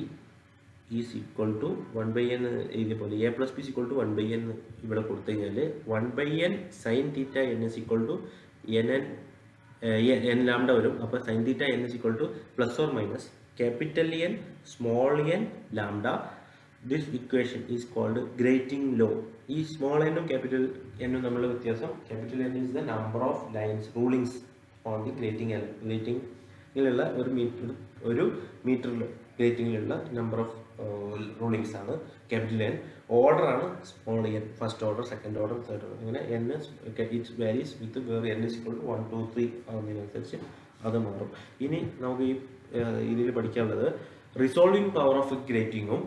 is equal to 1/n എഴുതിയ പോലെ A plus B is equal to 1/n ഇവിടെ കൊടുത്തു കഴിഞ്ഞാൽ 1/n sine theta n is equal to n lambda വരും. അപ്പോൾ sine theta n is equal to plus or minus capital N small n lambda. This equation is called grating law. ഈ small എന്നും capital എന്നും തമ്മിലുള്ള വ്യത്യാസം, capital N is the number of lines rulings on the ഗ്രേറ്റിംഗിലുള്ള ഒരു മീറ്ററിൽ ഗ്രേറ്റിംഗിലുള്ള number of rulings ആണ് ക്യാപിറ്റൽ N. ഓർഡർ ആണ് small n, first order, second order, third order. ഇങ്ങനെ n it varies with where n is equal to 1, 2, 3 ആവുന്നതിനനുസരിച്ച് അത് മാറും. ഇനി നമുക്ക് ഈ ഇതിൽ പഠിക്കാനുള്ളത് റിസോൾവിങ് പവർ ഓഫ് ഗ്രേറ്റിംഗും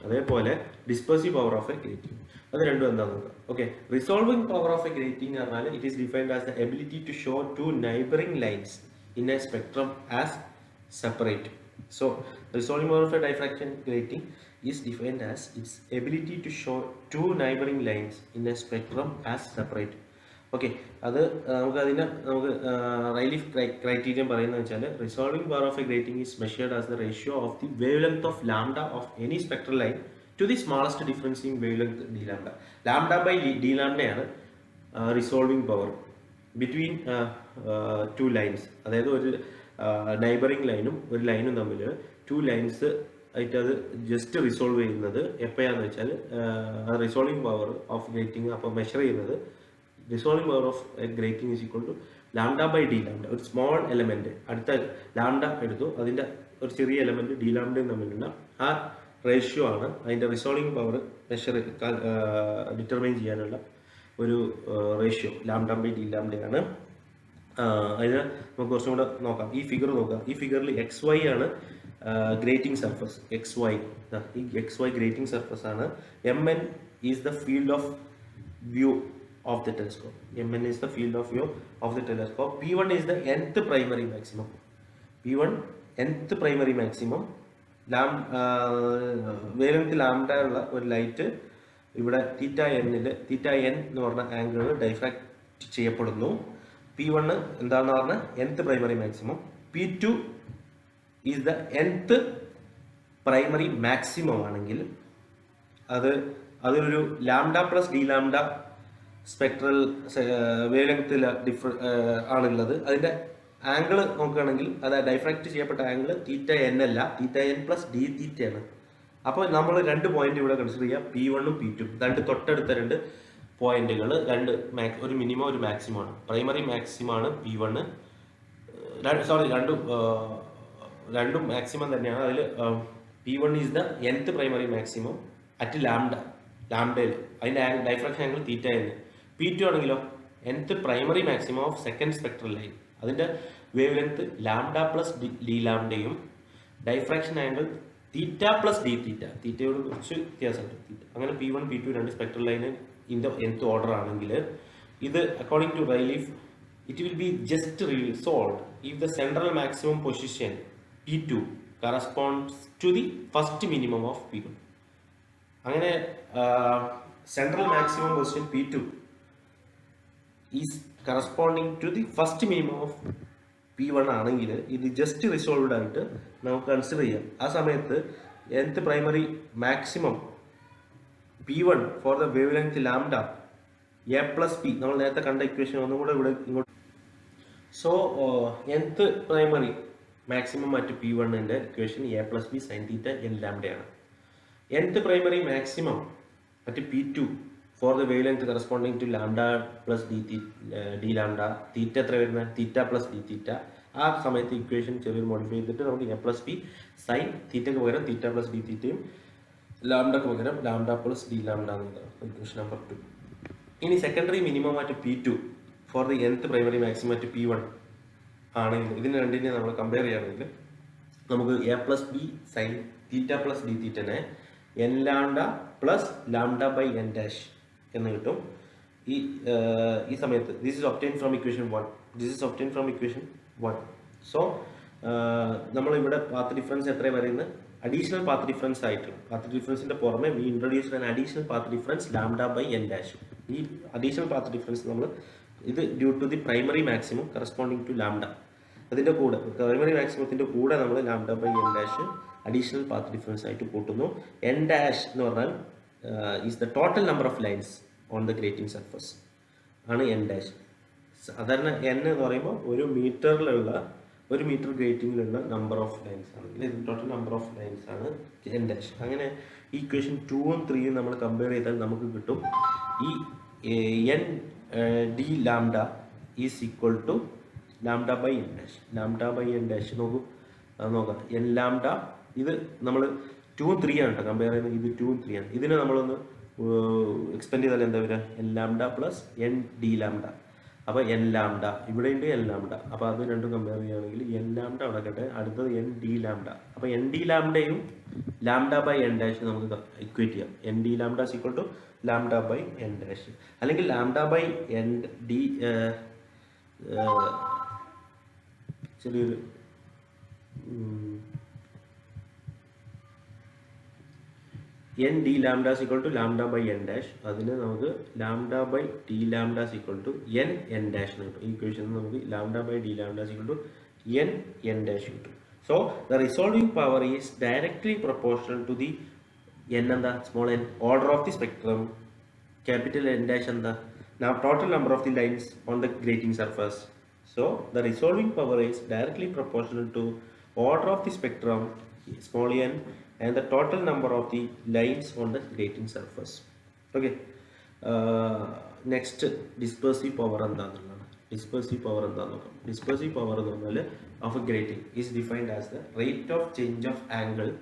അതേപോലെ dispersive power of a grating. അത് രണ്ടും എന്താണെന്ന് നോക്കാം. Okay, resolving power of a grating എന്ന് പറഞ്ഞാൽ it is defined as the ability to show 2 neighbouring lines in a spectrum as separate. So resolving power of a diffraction grating is defined as its ability to show two neighboring lines in a spectrum as separate. Okay, അത് നമുക്ക് Rayleigh criterion പറയുന്നത് വെച്ചാൽ resolving power of a grating is measured as the ratio of the wave length of lambda of any spectral line to the smallest difference in wave length D lambda. Lambda by D ലാംഡയാണ് resolving power between two lines. അതായത് ഒരു neighbouring ലൈനും ഒരു ലൈനും തമ്മിൽ two lines ആയിട്ട് അത് just resolve ചെയ്യുന്നത് എപ്പോഴാണെന്ന് വെച്ചാൽ റിസോൾവിംഗ് പവർ ഓഫ് ഗ്രേറ്റിംഗ് അപ്പോൾ മെഷർ ചെയ്യുന്നത് resolving power of grating is equal to lambda by D lambda. ഒരു സ്മോൾ എലമെന്റ് അടുത്ത ലാംഡ എടുത്തു, അതിൻ്റെ ഒരു ചെറിയ എലമെന്റ് ഡി ലാംഡയും തമ്മിലുള്ള ആ റേഷ്യോ ആണ് അതിൻ്റെ റിസോൾവിംഗ് പവർ മെഷർ ഡിറ്റർമൈൻ ചെയ്യാനുള്ള ഒരു റേഷ്യോ. ലാംഡ ബൈ ഡി ലാംഡയാണ്. അതിന് നമുക്ക് കുറച്ചും കൂടെ നോക്കാം. ഈ ഫിഗർ നോക്കാം. ഈ ഫിഗറിൽ എക്സ് വൈ ആണ് ഗ്രേറ്റിംഗ് സർഫസ്. എക്സ് വൈ, ഈ എക്സ് വൈ ഗ്രേറ്റിംഗ് സർഫസ് ആണ്. M N is the field of view of the telescope. Mn is the field of view of the telescope. P1 is the nth primary maximum. P1 nth primary maximum. Wavelength lambda ഉള്ള ഒരു light ഇവിടെ തീറ്റ എന്നിൽ തീറ്റ N എന്ന് പറഞ്ഞ angle ഡൈഫ്രാക്ട് ചെയ്യപ്പെടുന്നു. P1 എന്താണെന്ന് പറഞ്ഞാൽ nth primary maximum. P2 is the nth primary maximum ആണെങ്കിൽ അതൊരു lambda plus D lambda spectral wave ലെങ്ത്തിൽ ആണുള്ളത്. അതിൻ്റെ ആംഗിൾ നോക്കുകയാണെങ്കിൽ അത് ഡൈഫ്രാക്ട് ചെയ്യപ്പെട്ട ആംഗിൾ തീറ്റ എൻ അല്ല, തീറ്റ എൻ പ്ലസ് ഡി തീറ്റയാണ്. അപ്പോൾ നമ്മൾ രണ്ട് പോയിന്റ് ഇവിടെ കൺസിഡർ ചെയ്യുക, P1 ഉം P2. രണ്ട് തൊട്ടടുത്ത രണ്ട് പോയിന്റുകൾ, ഒരു മിനിമം ഒരു മാക്സിമം ആണ്. പ്രൈമറി മാക്സിമം ആണ് P1. രണ്ടും മാക്സിമം തന്നെയാണ്. അതിൽ P1 is the nth primary maximum at ലാംഡയിൽ, അതിൻ്റെ diffraction angle theta N. P2 ആണെങ്കിലോ nth primary maximum of second spectral line, അതിൻ്റെ wave length lambda plus D ലാംഡയും diffraction angle theta plus D theta. തീറ്റയോട് കുറച്ച് വ്യത്യാസമുണ്ട്. അങ്ങനെ P1 P2 രണ്ട് spectral line in the nth order ആണെങ്കിൽ ഇത് according to Rayleigh it will be just resolved if the central maximum position P2 corresponds to the first minimum of P1. അങ്ങനെ central maximum position P2 is corresponding to the first minimum of P1 ആണെങ്കിൽ ഇത് just resolved ആയിട്ട് നമുക്ക് consider ചെയ്യാം. ആ സമയത്ത് nth primary maximum P1 for the wave length lambda A plus P, നമ്മൾ നേരത്തെ കണ്ട ഇക്വേഷൻ ഒന്നും കൂടെ ഇവിടെ ഇങ്ങോട്ട്. So nth primary maximum at P1ൻ്റെ equation A plus P sine theta N ലാംഡയാണ്. nth primary maximum at P2 for the wave length corresponding to lambda plus D lambda, theta എത്ര വരുന്നത് തീറ്റ പ്ലസ് ഡി തീറ്റ. ആ സമയത്ത് ഇക്വേഷൻ ചെറിയൊരു modify ചെയ്തിട്ട് നമുക്ക് A plus P sine തീറ്റയ്ക്ക് പകരം തീറ്റ പ്ലസ് ഡി തീറ്റയും ലാംഡക്ക് പകരം ലാംഡ പ്ലസ് ഡി ലാംഡ എന്നത് ഇക്വേഷൻ നമ്പർ 2. ഇനി secondary minimum at P2 for the nth primary maximum at P1 ആണെങ്കിൽ ഇതിന് രണ്ടിനെ നമ്മൾ കമ്പയർ ചെയ്യുകയാണെങ്കിൽ നമുക്ക് A plus B sine theta plus D തീറ്റനെ N lambda plus lambda by N dash എന്ന് കിട്ടും. ഈ സമയത്ത് this is obtain from equation 1. So നമ്മളിവിടെ പാത്ത് ഡിഫറൻസ് എത്രയാണ് പറയുന്നത്, അഡീഷണൽ പാത്ത് ഡിഫറൻസ് ആയിട്ടുള്ള പാത്ത് ഡിഫറൻസിൻ്റെ പുറമെ we introduce an additional path difference lambda by N dash. ഈ അഡീഷണൽ പാത്ത് ഡിഫറൻസ് നമ്മൾ ഇത് due to the primary maximum corresponding to lambda, അതിൻ്റെ കൂടെ പ്രൈമറി മാക്സിമത്തിൻ്റെ കൂടെ നമ്മൾ lambda by N dash additional path difference ആയിട്ട് കൂട്ടുന്നു. എൻ ഡാഷ് എന്ന് പറഞ്ഞാൽ is the total number of lines on the grating surface ആണ് എൻ ഡാഷ്. സാധാരണ എൻ എന്ന് പറയുമ്പോൾ ഒരു മീറ്റർ ഗ്രേറ്റിംഗിലുള്ള നമ്പർ ഓഫ് ലൈൻസ് ആണ്. ഇത് ടോട്ടൽ നമ്പർ ഓഫ് ലൈൻസ് ആണ് എൻ ഡാഷ്. അങ്ങനെ ഈ ഇക്വേഷൻ 2ഉം 3ഉം നമ്മൾ കമ്പയർ ചെയ്താൽ നമുക്ക് കിട്ടും ഈ N D lambda is equal to lambda by N dash. Lambda by N dash നോക്കാം എൻ ലാംഡ, ഇത് നമ്മൾ 2ഉം 3 ആണ് കേട്ടോ കമ്പയർ ചെയ്യുന്നത്. ഇത് 2ഉം 3 ആണ്. ഇതിനെ നമ്മളൊന്ന് എക്സ്പെൻഡ് ചെയ്താൽ എന്താ വരിക, N lambda plus N D lambda. അപ്പോൾ എൻ ലാംഡ ഇവിടെയുണ്ട് എൻ ലാംഡ, അപ്പോൾ അത് രണ്ടും കമ്പയർ ചെയ്യുകയാണെങ്കിൽ എൻ ലാംഡ നടക്കട്ടെ, അടുത്തത് എൻ ഡി ലാംഡ. അപ്പോൾ എൻ ഡി ലാംഡയും ലാംഡ ബൈ എൻ ഡാഷ് നമുക്ക് ഇക്വേറ്റ് ചെയ്യാം. N D lambda is equal to lambda by N dash, അല്ലെങ്കിൽ ലാംഡ ബൈ എൻ ഡി ചെറിയൊരു N D lambda is equal to lambda by N dash. അതിന് നമുക്ക് lambda by D lambda is equal to N N dash എന്ന് കിട്ടും. ഈ ഇക്വേഷനിൽ നമുക്ക് lambda by D lambda is equal to N N dash കിട്ടും. So the resolving power is directly proportional to the N എന്താ, small N, order of the spectrum. Capital N dash എന്താ, total number of the lines on the grating surface. So the resolving power is directly proportional to order of the spectrum small n and the total number of the lines on the grating surface. Okay. Next dispersive power എന്താണെന്നുള്ളതാണ്. Dispersive power എന്താണെന്ന് നോക്കാം. Dispersive power എന്ന് പറഞ്ഞാൽ of a grating is defined as the rate of change of angle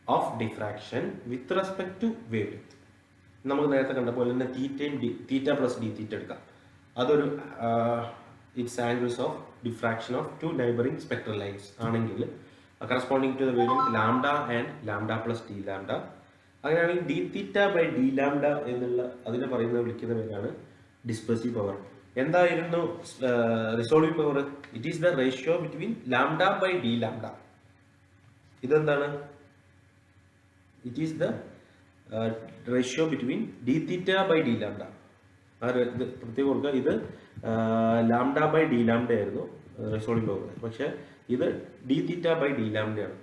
of diffraction with respect to wavelength. നമുക്ക് നേരത്തെ കണ്ട പോലെ തന്നെ തീറ്റ plus D തീറ്റ എടുക്കാം. അതൊരു its angles of diffraction of two neighboring spectral lines ആണെങ്കിൽ corresponding to the wavelength lambda and lambda plus d lambda. അങ്ങനെയാണെങ്കിൽ D theta by D lambda എന്നുള്ള അതിനെ വിളിക്കുന്ന പേരാണ് ഡിസ്പെർസീവ് പവർ. എന്തായിരുന്നു resolving power? It is the ratio between lambda by D lambda. ഇതെന്താണ്? It is the ratio between D theta by D lambda. പ്രത്യേകം കൊടുക്കുക, ഇത് ലാംഡ ബൈ ഡി ലാംഡ ആയിരുന്നു റിസോൾവിംഗ് പവർ, പക്ഷേ ഇത് ഡി തീറ്റ ബൈ ഡി ലാംഡയാണ്.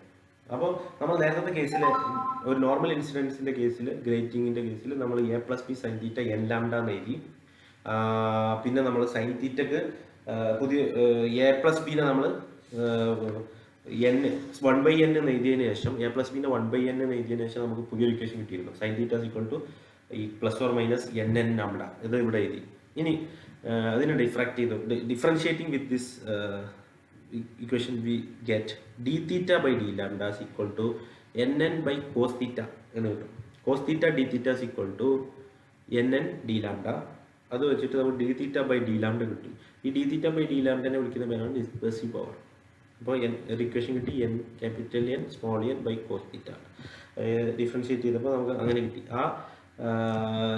അപ്പോൾ നമ്മൾ നേരത്തെ കേസിൽ ഒരു നോർമൽ ഇൻസിഡൻസിൻ്റെ കേസിൽ ഗ്രേറ്റിങ്ങിൻ്റെ കേസിൽ നമ്മൾ A plus B sine theta N lambda എന്ന് എഴുതി. പിന്നെ നമ്മൾ സൈൻ തീറ്റക്ക് പുതിയ എ പ്ലസ് ബിനെ നമ്മൾ എൻ 1/n എന്ന് എഴുതിയതിന് ശേഷം എ പ്ലസ് ബിനെ 1/n എന്ന് എഴുതിയതിന് ശേഷം നമുക്ക് പുതിയൊരു ഇക്വേഷൻ കിട്ടിയിരുന്നു. Sine theta is equal to ഈ plus or minus N N lambda. ഇത് ഇവിടെ എഴുതി. ഇനി അതിനെ differentiating with this equation we get D theta by D lambda is equal to N N by cos theta എന്ന് കിട്ടും. Cos theta D theta is equal to N N D lambda. അത് വെച്ചിട്ട് നമുക്ക് D theta by D lambda കിട്ടി. ഈ D theta by D ലാംഡനെ വിളിക്കുന്ന പേരാണ് ഡിസ്പെർസീവ് പവർ. അപ്പോൾ ഒരു ഇക്വേഷൻ കിട്ടി, N capital N small N by cos theta. Differentiate ചെയ്തപ്പോൾ നമുക്ക് അങ്ങനെ കിട്ടി. ആ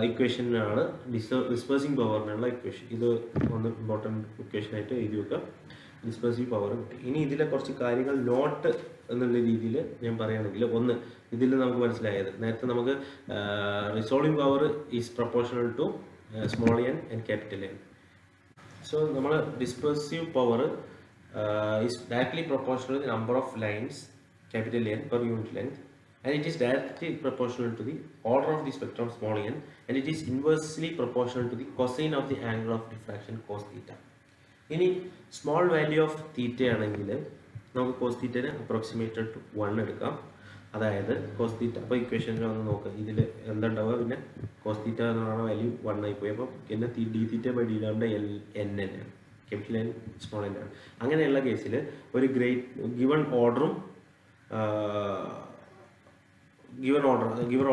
ഇക്വേഷനാണ് ഡിസ്പെർസിംഗ് പവറിനുള്ള ഇക്വേഷൻ. ഇത് ഒന്ന് ഇമ്പോർട്ടൻറ്റ് ഇക്വേഷനായിട്ട് എഴുതി വെക്കുക. ഡിസ്പെർസീവ് പവർ കിട്ടി. ഇനി ഇതിലെ കുറച്ച് കാര്യങ്ങൾ നോട്ട് എന്നുള്ള രീതിയിൽ ഞാൻ പറയുകയാണെങ്കിൽ, ഒന്ന് ഇതിൽ നമുക്ക് മനസ്സിലായത് നേരത്തെ നമുക്ക് resolving power is proportional to small N and capital N. So നമ്മൾ dispersive power is directly proportional to the number of lines capital N per unit length, and it is directly proportional to the order of the spectrum small n, and it is inversely proportional to the cosine of the angle of diffraction cos theta. ഇനി small value of തീറ്റ ആണെങ്കിൽ നമുക്ക് cos തീറ്റനെ approximated to 1 എടുക്കാം. അതായത് cos theta, അപ്പോൾ ഇക്വേഷനിൽ വന്ന് നോക്കുക, ഇതിൽ എന്താണ്ടാവുക, പിന്നെ കോസ് തീറ്റ എന്ന് പറയുന്ന വാല്യൂ 1 ആയി പോയി. അപ്പോൾ പിന്നെ D theta by D lambda N N ആണ്, ക്യാപിറ്റൽ എൻ സ്മോൾ എൻ ആണ്. അങ്ങനെയുള്ള കേസിൽ ഒരു ഗിവൺ ഓർഡറും ഗിവൺ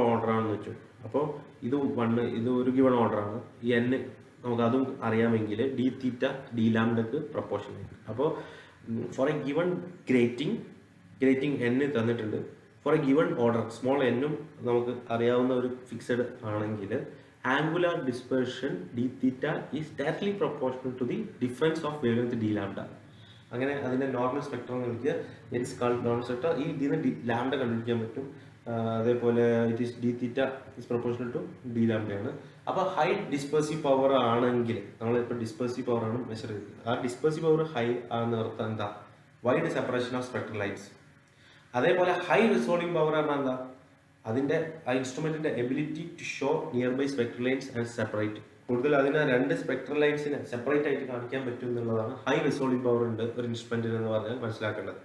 ഓർഡറാണെന്ന് വെച്ചു. അപ്പോൾ ഇത് 1, ഇത് ഒരു ഗിവൺ ഓർഡറാണ്. ഈ എൻ നമുക്ക് അതും അറിയാമെങ്കിൽ ഡി തീറ്റ ഡി ലാംഡക്ക് പ്രൊപ്പോർഷൻ ആയിരിക്കും. അപ്പോൾ for a given grating N തന്നിട്ടുണ്ട്. For a given order small എന്നും നമുക്ക് അറിയാവുന്ന ഒരു ഫിക്സഡ് ആണെങ്കിൽ angular dispersion D theta is directly proportional to the difference of wavelength D lambda. അങ്ങനെ അതിൻ്റെ നോർമൽ സ്പെക്ട്രം എന്ന് വിളിക്കുക. It's called normal spectrum. ഈ ഇതിന് ലാംഡ കണ്ടുപിടിക്കാൻ പറ്റും. അതേപോലെ it is D theta is proportional to D ലാംഡയാണ്. അപ്പോൾ ഹൈ ഡിസ്പെർസീവ് പവർ ആണെങ്കിൽ, നമ്മളിപ്പോൾ ഡിസ്പെർസീവ് പവർ ആണ് മെഷർ ചെയ്തത്, ആ ഡിസ്പെർസീവ് പവർ ഹൈ ആണെന്ന് അർത്ഥം എന്താ, wide separation of spectral lines. അതേപോലെ ഹൈ റിസോൾവിംഗ് പവർ പറഞ്ഞാൽ എന്താ, അതിൻ്റെ ആ ഇൻസ്ട്രുമെൻറ്റിൻ്റെ ability to show nearby spectral lines and separate. കൂടുതൽ അതിന് 2 സ്പെക്ട്രൽ ലൈൻസിനെ സെപ്പറേറ്റ് ആയിട്ട് കാണിക്കാൻ പറ്റും എന്നുള്ളതാണ് ഹൈ റിസോൾവിംഗ് പവർ ഉണ്ട് ഒരു ഇൻസ്ട്രുമെൻറ്റിന് എന്ന് പറഞ്ഞാൽ മനസ്സിലാക്കേണ്ടത്.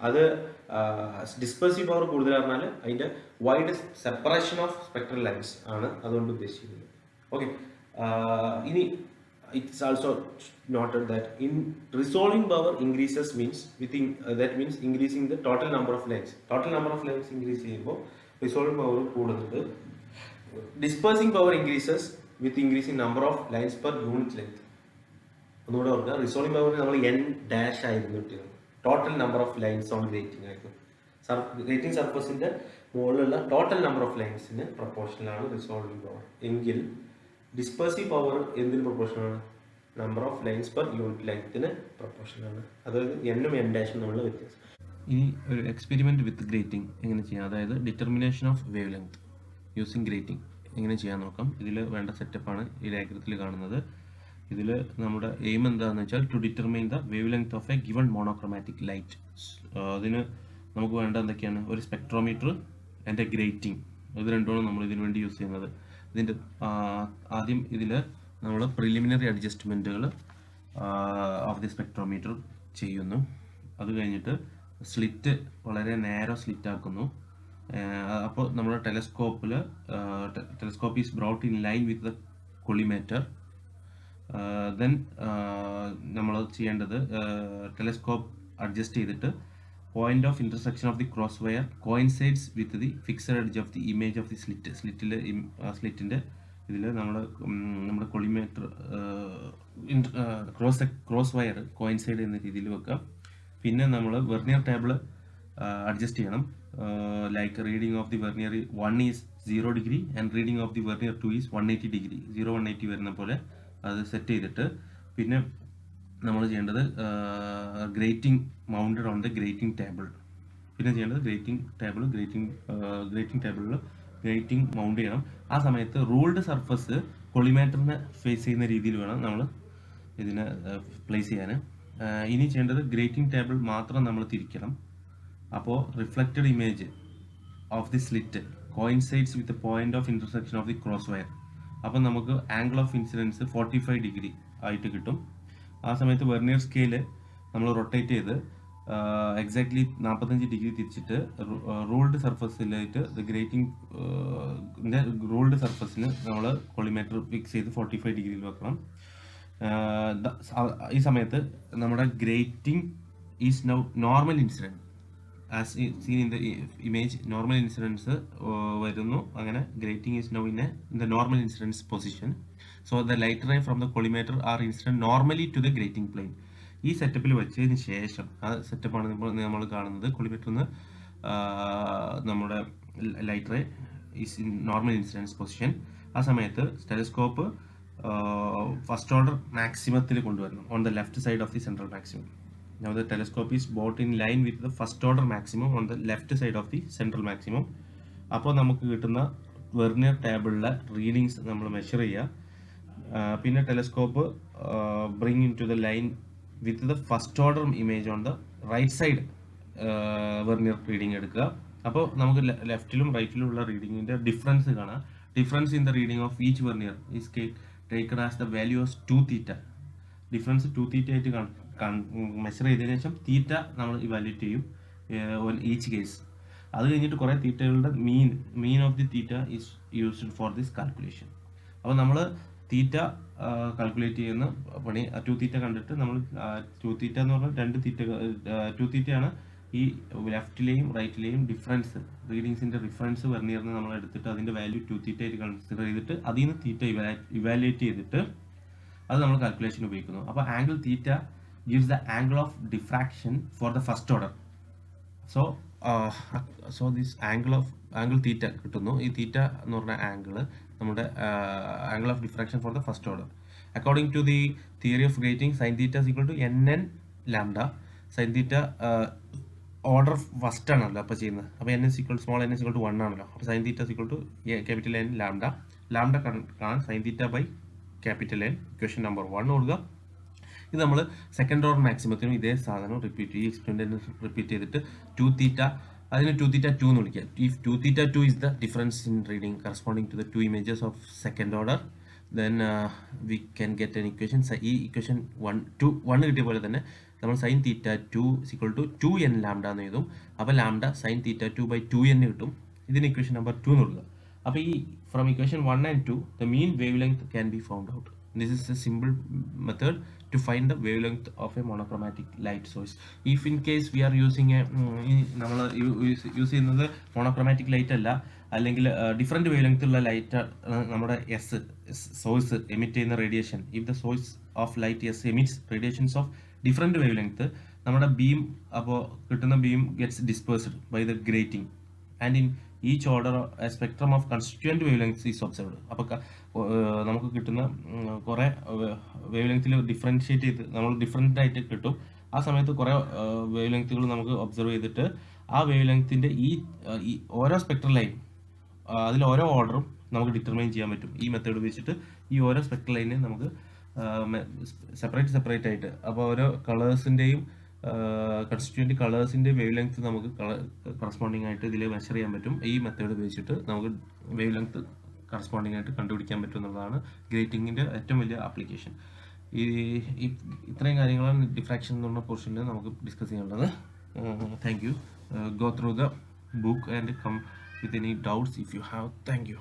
അത് ഡിസ്പെർസീവ് പവർ കൂടുതൽ പറഞ്ഞാൽ അതിൻ്റെ wide separation of spectral lines ആണ് അതുകൊണ്ട് ഉദ്ദേശിക്കുന്നത്. ഓക്കെ, ഇനി it's also noted that in resolving power increases means that means increasing the total number of lines. Total number of lines increase ചെയ്യുമ്പോൾ റിസോൾവിംഗ് പവർ കൂടുന്നുണ്ട്. Dispersing power increases with increasing number of lines per unit length. ഒന്നുകൂടെ ഓർക്കുക, resolving power നമ്മൾ N dash ആയിരുന്നു കിട്ടിയത്, total number of lines on grating ആയിരുന്നു. Grating സർഫസിൻ്റെ മുകളിലുള്ള ടോട്ടൽ നമ്പർ ഓഫ് ലൈൻസിന് പ്രൊപ്പോർഷനാണ് റിസോൾവിംഗ് പവർ. എങ്കിൽ ഡിസ്പെർസീവ് പവർ എന്തിന് പ്രൊപ്പോർഷനാണ്? Number of lines per unit ലെങ്ത്തിന് പ്രൊപ്പോർഷനാണ്. അതായത് എന്നും എൻ ഡാഷും തമ്മിലുള്ള വ്യത്യാസം. ഇനി ഒരു എക്സ്പെരിമെൻറ്റ് വിത്ത് ഗ്രേറ്റിംഗ് എങ്ങനെ ചെയ്യാം, അതായത് determination of wave length. Using grating എങ്ങനെ ചെയ്യാൻ നോക്കാം. ഇതിൽ വേണ്ട സെറ്റപ്പാണ് ഈ ഡയഗ്രത്തിൽ കാണുന്നത്. ഇതിൽ നമ്മുടെ എയിം എന്താണെന്ന് വെച്ചാൽ to determine the wave length of a given monochromatic light. അതിന് നമുക്ക് വേണ്ട എന്തൊക്കെയാണ്? ഒരു സ്പെക്ട്രോമീറ്റർ ആൻഡ് എ ഗ്രേറ്റിംഗ്. ഇത് രണ്ടുമാണ് നമ്മൾ ഇതിനു വേണ്ടി യൂസ് ചെയ്യുന്നത്. ഇതിൻ്റെ ആദ്യം ഇതിൽ നമ്മൾ പ്രിലിമിനറി അഡ്ജസ്റ്റ്മെൻറ്റുകൾ ഓഫ് ദി സ്പെക്ട്രോമീറ്റർ ചെയ്യുന്നു. അത് കഴിഞ്ഞിട്ട് സ്ലിറ്റ് വളരെ നേരോ സ്ലിറ്റ് ആക്കുന്നു. അപ്പോൾ നമ്മുടെ telescope is brought in line with the collimator. Then നമ്മൾ ചെയ്യേണ്ടത് ടെലസ്കോപ്പ് അഡ്ജസ്റ്റ് ചെയ്തിട്ട് point of intersection of the cross wire coincides with the fixed edge of the image of the സ്ലിറ്റിൻ്റെ ഇതിൽ നമ്മുടെ കൊളിമേറ്റർ ക്രോസ് വയർ കോയിൻസൈഡ് എന്ന രീതിയിൽ വെക്കാം. പിന്നെ നമ്മൾ വെർനിയർ ടേബിൾ അഡ്ജസ്റ്റ് ചെയ്യണം. Like reading of the vernier 1 is 0 degree and reading of the vernier 2 is 180 degree. 180 വരുന്ന പോലെ അത് സെറ്റ് ചെയ്തിട്ട് പിന്നെ നമ്മൾ ചെയ്യേണ്ടത് grating mounted on the grating table. പിന്നെ ചെയ്യേണ്ടത് ഗ്രേറ്റിംഗ് ടേബിളിൽ ഗ്രേറ്റിംഗ് മൗണ്ട് ചെയ്യണം. ആ സമയത്ത് റൂൾഡ് സർഫസ് കൊളിമേറ്ററിനെ ഫേസ് ചെയ്യുന്ന രീതിയിൽ വേണം നമ്മൾ ഇതിനെ പ്ലേസ് ചെയ്യാൻ. ഇനി ചെയ്യേണ്ടത് ഗ്രേറ്റിംഗ് ടേബിൾ മാത്രം നമ്മൾ തിരിക്കണം. അപ്പോൾ reflected image of the slit coincides with point of intersection of the cross wire. അപ്പം നമുക്ക് ആംഗിൾ ഓഫ് ഇൻസിഡൻസ് 45 ഡിഗ്രി ആയിട്ട് കിട്ടും. ആ സമയത്ത് വെർനിയർ സ്കെയിൽ നമ്മൾ റൊട്ടേറ്റ് ചെയ്ത് എക്സാക്ട്ലി 45 ഡിഗ്രി തിരിച്ചിട്ട് റൂൾഡ് സർഫസിലായിട്ട് റൂൾഡ് സർഫസിന് നമ്മൾ കൊളിമേറ്റർ ഫിക്സ് ചെയ്ത് 45 ഡിഗ്രിയിൽ വെക്കണം. ഈ സമയത്ത് നമ്മുടെ grating is now normal incident. As seen in the image normal incidence വരുന്നു. അങ്ങനെ grating is now in the normal incidence position. So the light ray from the collimator are incident normally to the grating plane. ഈ സെറ്റപ്പിൽ വെച്ചതിന് ശേഷം ആ സെറ്റപ്പാണ് നമ്മൾ കാണുന്നത്. കൊളിമേറ്ററിൽ നിന്ന് നമ്മുടെ light ray is in normal incidence position. ആ സമയത്ത് ടെലസ്കോപ്പ് ഫസ്റ്റ് ഓർഡർ മാക്സിമത്തിൽ കൊണ്ടുവരണം on the left side of the central maximum. Now the telescope is brought in line with the first order maximum on the left side of the central maximum. അപ്പോൾ നമുക്ക് കിട്ടുന്ന vernier ടേബിളിലെ readings നമ്മൾ measure ചെയ്യുക. പിന്നെ telescope bring into the line with the first order image on the right side vernier reading എടുക്കുക. അപ്പോൾ നമുക്ക് ലെഫ്റ്റിലും റൈറ്റിലും ഉള്ള റീഡിങ്ങിൻ്റെ ഡിഫറൻസ് കാണാം. Difference in the reading of each vernier is taken as the value of 2 theta. Difference 2 theta ആയിട്ട് measure ചെയ്തതിനു ശേഷം തീറ്റ നമ്മൾ ഇവാലുവേറ്റ് ചെയ്യും ഓൺ ഈച്ച് കേസ്. അത് കഴിഞ്ഞിട്ട് കുറേ തീറ്റകളുടെ mean of the theta is used for this calculation. അപ്പോൾ നമ്മൾ തീറ്റ കാൽക്കുലേറ്റ് ചെയ്യുന്ന പണി 2 തീറ്റ കണ്ടിട്ട് നമ്മൾ 2 തീറ്റ എന്ന് പറഞ്ഞാൽ 2 തീറ്റയാണ് ഈ ലെഫ്റ്റിലെയും റൈറ്റിലെയും ഡിഫറൻസ് റീഡിങ്സിൻ്റെ റിഫറൻസ് വെർനിയറിന് നമ്മൾ എടുത്തിട്ട് അതിൻ്റെ വാല്യൂ 2 തീറ്റ ആയിട്ട് കൺസിഡർ ചെയ്തിട്ട് അതിൽ നിന്ന് തീറ്റ ഇവാലുവേറ്റ് ചെയ്തിട്ട് അത് നമ്മൾ കാൽക്കുലേഷൻ ഉപയോഗിക്കുന്നു. അപ്പോൾ angle theta gives the angle of diffraction for the first order. So this angle theta കിട്ടുന്നു. ഈ തീറ്റ എന്ന് പറഞ്ഞ ആംഗിൾ നമ്മുടെ angle of diffraction for the first order. According to the theory of grating sine theta is equal to nn lambda. Sine theta order first ആണല്ലോ അപ്പോൾ ചെയ്യുന്നത്. അപ്പോൾ small n is equal to 1 ആണല്ലോ. അപ്പോൾ sine theta is equal to capital N lambda. Lambda കാണാൻ sine theta by capital N equation number 1 കൊടുക്കുക. ഇത് നമ്മൾ സെക്കൻഡ് ഓർഡർ മാക്സിമത്തിനും ഇതേ സാധനം ഈ എക്സ്പെരിമെന്റ് റിപ്പീറ്റ് ചെയ്തിട്ട് 2 തീറ്റ അതിന് 2 തീറ്റ 2 എന്ന് വിളിക്കുക. If 2 theta 2 is the difference in reading corresponding to the 2 images of second order, then we can get an equation. ഈ ഇക്വേഷൻ 1 കിട്ടിയ പോലെ തന്നെ നമ്മൾ sine theta 2 is equal to 2n lambda എന്ന് എഴുതും. അപ്പോൾ lambda sine theta 2 by 2n കിട്ടും. ഇതിന് ഇക്വേഷൻ നമ്പർ 2 എന്ന് കൊടുക്കുക. അപ്പോൾ ഈ from equation 1 and 2 the mean wavelength can be found out. This is a simple method to find the wavelength of a monochromatic light source. If in case we are using നമ്മൾ use ചെയ്യുന്നത് monochromatic light അല്ല, അല്ലെങ്കിൽ different wave ഉള്ള light നമ്മുടെ source emit ചെയ്യുന്ന radiation. If the source of light emits radiations of different wavelength, നമ്മുടെ beam അപ്പോൾ കിട്ടുന്ന beam gets dispersed by the grating and in each order a spectrum of constituent wavelength is observed. അപ്പോൾ നമുക്ക് കിട്ടുന്ന കുറേ wave ലെങ്ത്തിൽ differentiate ചെയ്ത് നമ്മൾ ഡിഫറെൻ്റ് ആയിട്ട് കിട്ടും. ആ സമയത്ത് കുറേ വേവ് ലെങ്ത്തുകൾ നമുക്ക് ഒബ്സർവ് ചെയ്തിട്ട് ആ വേവ് ലെങ്ത്തിൻ്റെ ഈ ഓരോ സ്പെക്ട്രൽ ലൈൻ അതിൽ ഓരോ ഓർഡറും നമുക്ക് ഡിറ്റർമൈൻ ചെയ്യാൻ പറ്റും ഈ മെത്തേഡ് ഉപയോഗിച്ചിട്ട്. ഈ ഓരോ സ്പെക്ട്രൽ ലൈനെ നമുക്ക് സെപ്പറേറ്റ് ആയിട്ട്, അപ്പോൾ ഓരോ കളേഴ്സിൻ്റെയും കൺസ്റ്റിറ്റ്യൂവൻറ്റ് കളേഴ്സിൻ്റെ വേവ് ലെങ്ത് നമുക്ക് കറസ്പോണ്ടിങ് ആയിട്ട് ഇതിൽ മെഷർ ചെയ്യാൻ പറ്റും. ഈ മെത്തേഡ് ഉപയോഗിച്ചിട്ട് നമുക്ക് വേവ് ലെങ്ത് കറസ്പോണ്ടിങ് ആയിട്ട് കണ്ടുപിടിക്കാൻ പറ്റും എന്നുള്ളതാണ് ഗ്രേറ്റിങ്ങിൻ്റെ ഏറ്റവും വലിയ ആപ്ലിക്കേഷൻ. ഇത്രയും കാര്യങ്ങളാണ് ഡിഫ്രാക്ഷൻ എന്ന് പറഞ്ഞ പോർഷനിൽ നമുക്ക് ഡിസ്കസ് ചെയ്യാനുള്ളത്. Thank you. Go through the book and come with any doubts if you have. Thank you.